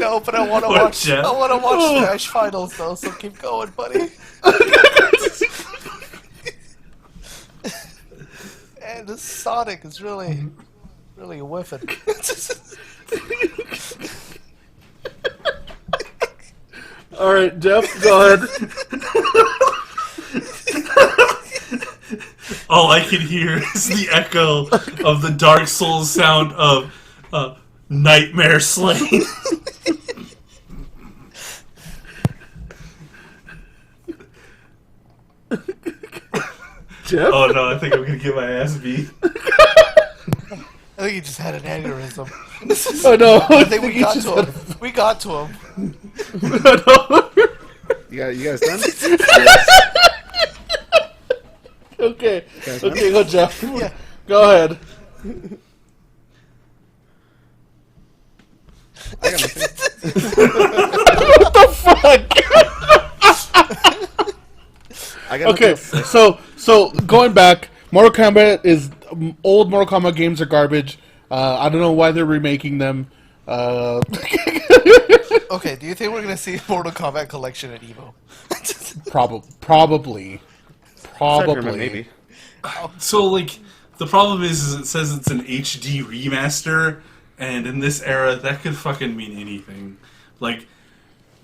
know, but I want to Poor watch. Jeff. I want to watch Smash Finals though. So keep going, buddy. And this Sonic is really whiffing. All right, Jeff, go ahead. All I can hear is the echo of the Dark Souls sound of Nightmare Slain. Jeff? Oh no, I think I'm gonna get my ass beat. I think he just had an aneurysm. Oh no! I think we got to him. We got to him. You guys done? Okay. Guys Okay, go, Jeff. Yeah. Go ahead. I got nothing. What the fuck? I got Okay, nothing. so going back, Mortal Kombat is old Mortal Kombat games are garbage. I don't know why they're remaking them. Okay, do you think we're gonna see Mortal Kombat collection at Evo? Probably. Maybe. So like, the problem is it says it's an HD remaster, and in this era, that could fucking mean anything. Like,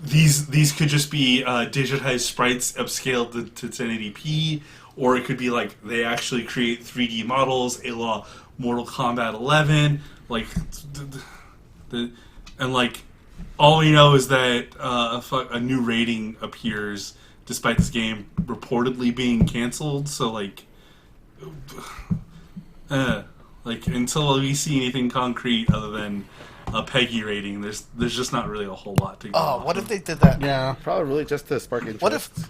these could just be digitized sprites upscaled to 1080p, or it could be like they actually create 3D models, a la Mortal Kombat 11. Like, and like, all we know is that a new rating appears despite this game reportedly being canceled. So like, until we see anything concrete other than a Peggy rating, there's just not really a whole lot to go. Oh, what if they did that? Yeah. Probably really just to spark interest.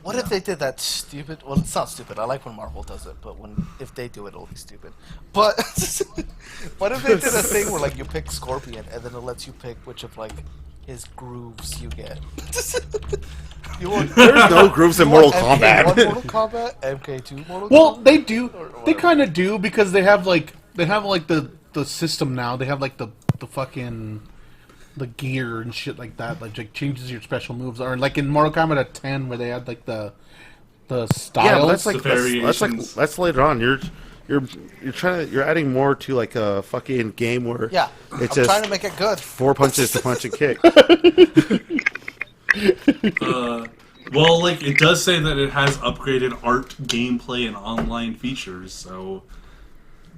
What if they did that stupid? Well, it's not stupid. I like when Marvel does it, but if they do it, it'll be stupid. But what if they did a thing where like you pick Scorpion and then it lets you pick which of like his grooves you get? There's no grooves in Mortal MK1 Kombat. Mortal Kombat, MK2 Mortal Well, Kombat. they do. They whatever. kind of do because they have like the system now. They have like the fucking the gear and shit like that. Like changes your special moves, or like in Mortal Kombat 10 where they had like the styles. Yeah, but that's like The that's variations. that's later on. You're adding more to like a fucking game where Yeah, I'm it's just trying to make it good. 4 punches to punch and kick. Well, like, it does say that it has upgraded art, gameplay, and online features, so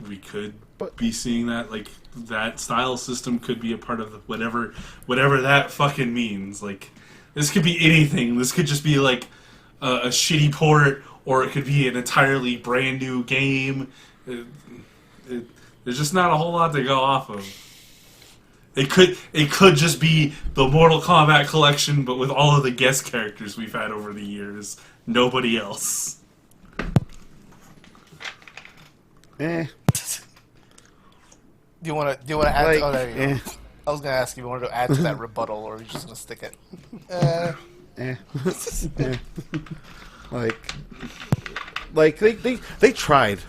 we could be seeing that. Like, that style system could be a part of whatever that fucking means. Like, this could be anything. This could just be like a shitty port, or it could be an entirely brand new game. There's just not a whole lot to go off of. It could just be the Mortal Kombat collection, but with all of the guest characters we've had over the years. Nobody else. Eh. Do you want to add? Like, Oh, there you go. I was gonna ask if you wanted to add to that rebuttal, or are you just gonna stick it? Eh. Eh. Like they tried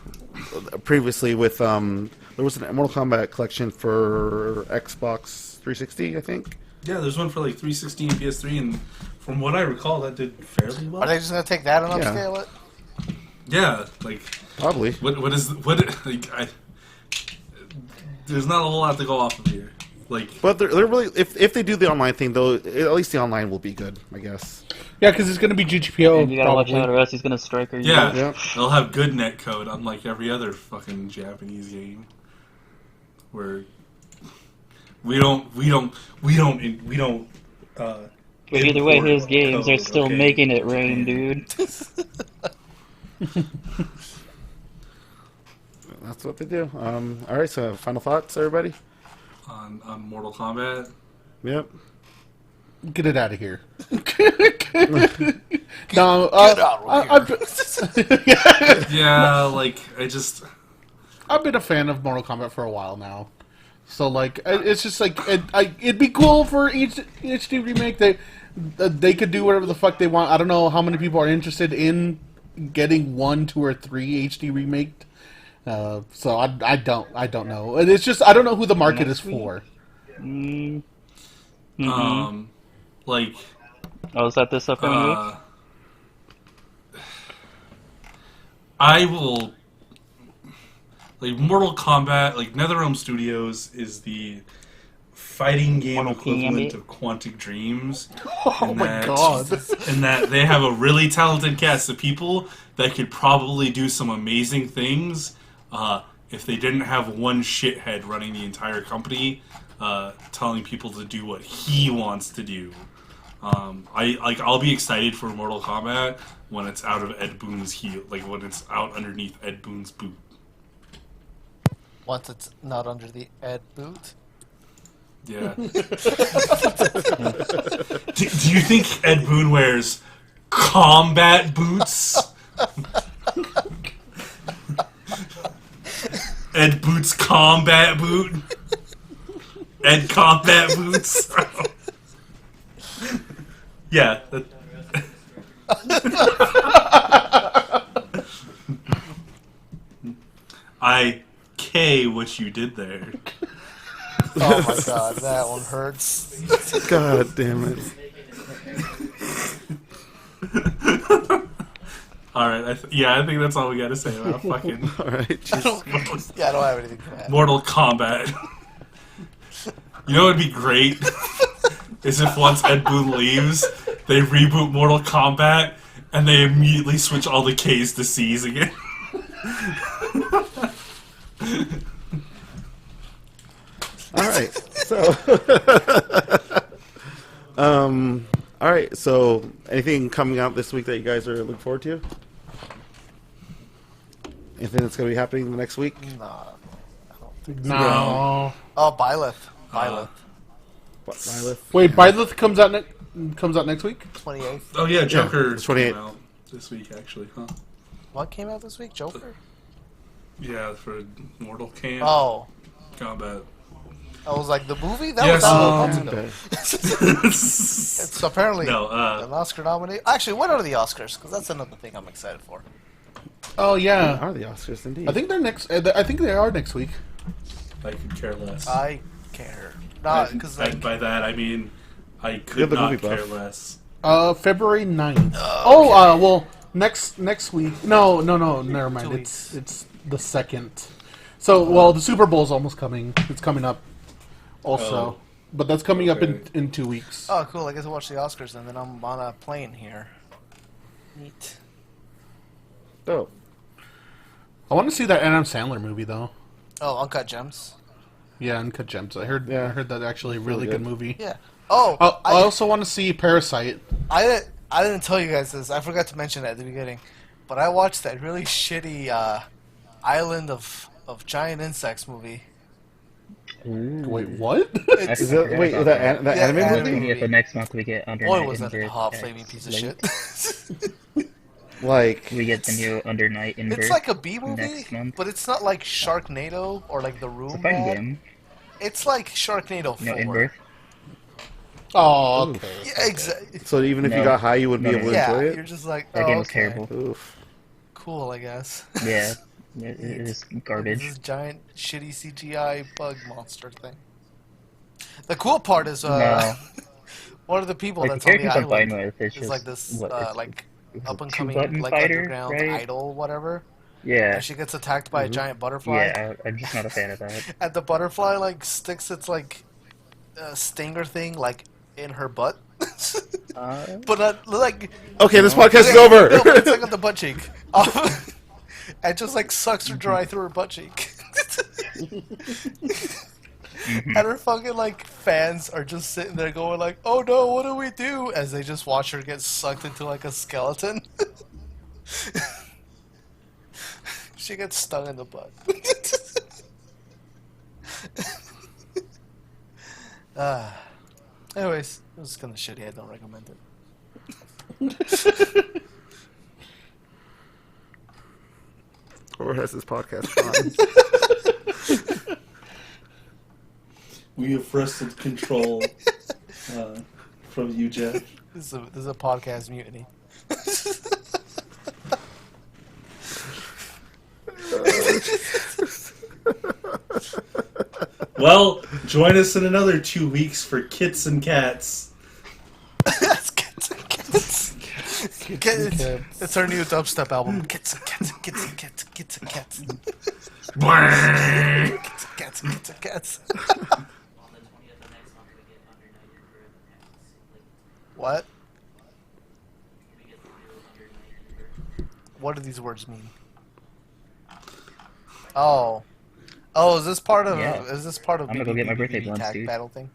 previously with there was a Mortal Kombat collection for Xbox 360, I think. Yeah, there's one for like 360 and PS3, and from what I recall, that did fairly well. Are they just gonna take that and Yeah. upscale it? Yeah, like Probably. there's not a whole lot to go off of here. Like, But they're really if they do the online thing though, at least the online will be good, I guess. Yeah, because it's gonna be GGPO. And you gotta watch probably. out, or else he's gonna strike her. you yeah, know? Yeah. they'll have good net code, unlike every other fucking Japanese game, where we don't. But either way, import his games are code, still okay? making it rain, dude. That's what they do. All right, so final thoughts, everybody. On Mortal Kombat. Yep. Get it out of here. No, Get out of here. Yeah, like I've been a fan of Mortal Kombat for a while now, so like it's just like it'd be cool for each HD remake. They could do whatever the fuck they want. I don't know how many people are interested in getting 1, 2, or 3 HD remake. So I don't know. And it's just I don't know who the market is for. Like, Oh, is that this upcoming week? I will, like, Mortal Kombat, like, NetherRealm Studios is the fighting game Mortal equivalent Kombat? of Quantic Dreams. Oh my god. In that they have a really talented cast of people that could probably do some amazing things if they didn't have one shithead running the entire company telling people to do what he wants to do. I'll be excited for Mortal Kombat when it's out of Ed Boon's heel, like when it's out underneath Ed Boon's boot. Once it's not under the Ed boot. Yeah. do you think Ed Boon wears combat boots? Ed Boot's combat boot? Ed combat boots? Yeah. I K what you did there. Oh my god, that one hurts. God damn it. Alright, I think that's all we gotta say about fucking Alright, I don't have anything to add. Mortal Kombat. You know what would be great? Is if once Ed Boon leaves, they reboot Mortal Kombat and they immediately switch all the K's to C's again. Alright, so alright, so anything coming out this week that you guys are looking forward to? Anything that's gonna be happening the next week? Nah. No. Oh, Byleth. What, Lilith? Wait, Byleth comes out next week? 28th. Oh yeah, Joker it's 28. came out this week actually, huh? What came out this week? Joker? Yeah, for Mortal Kombat. I was like, the movie? That Yes, was out months ago. Okay. It's apparently No, an Oscar nominee. Actually, what are the Oscars? Because that's another thing I'm excited for. Oh yeah. Are the Oscars indeed? I think they're next. I think they are next week. I could care less. I care. Not because And by that I mean I You're could the not movie buff. care less. February 9th. Well, next week. No, never mind. 2 It's the 2nd. So, well, the Super Bowl's almost coming. It's coming up also. Oh. But that's coming up Okay. in 2 weeks. Oh, cool. I get to watch the Oscars, and then I'm on a plane here. Neat. Oh. I want to see that Adam Sandler movie though. Oh, Uncut Gems. Yeah, Uncut Gems. I heard that actually a really good movie. Yeah. Oh, I also want to see Parasite. I didn't tell you guys this. I forgot to mention it at the beginning, but I watched that really shitty Island of Giant Insects movie. Wait, what? It's, Is it, wait, the anime anime movie? Maybe if the next month we get Under boy, Night was that a Invert hot X flaming piece of late. shit. Like, We get the new Under Night Invert. It's like a B movie, next month. but it's not like Sharknado or like The It's a Room. fighting bad. game. It's like Sharknado 4. No Invert. Oh, okay. Yeah, exactly. so even if you No. got high, you wouldn't be No, able to Yeah, enjoy you're it? just like, That oh, game was okay. terrible. Oof. Cool, I guess. Yeah, it is garbage. This giant shitty CGI bug monster thing. The cool part is No. one of the people Like, that's the on the characters I'm fine island with, it's is just like this it's like a up and coming two-button like fighter, underground right? idol whatever. Yeah, And she gets attacked by a giant butterfly. yeah. I'm just not a fan of that. And the butterfly like sticks its like stinger thing like in her butt. But like Okay, this podcast is over! No, but it's like on the butt cheek. And just like sucks her dry through her butt cheek. And her fucking like fans are just sitting there going like, "Oh no, what do we do?" As they just watch her get sucked into like a skeleton. She gets stung in the butt. Anyways, it was kind of shitty. I don't recommend it. Or has this podcast on? We have wrested control from you, Jeff. This is a podcast mutiny. Well, Join us in another 2 weeks for Kits and Cats. Kits and Cats. It's our new dubstep album. Kits and Cats. Kits and Cats. Kits and Cats. Kits and Cats. Kits and Cats. On the 20th of next month, we get under 90 for the packs. Like, What? we get the new under 90 for. What do these words mean? Oh, is this part of? Yeah. Is this part of? I'm gonna go get my birthday BBB blunts, tag dude. battle thing?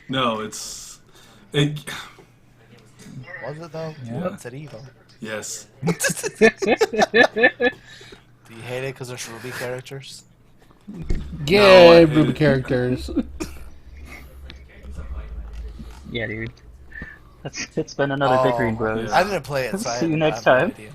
No, it's... It, Was it though? Yeah. It said Evo. yes. Do you hate it because there's Ruby characters? Yeah, No, I hate Ruby it. characters. Yeah, dude. It's been another bickering, bros. I didn't play it, so I See you have next no time. idea.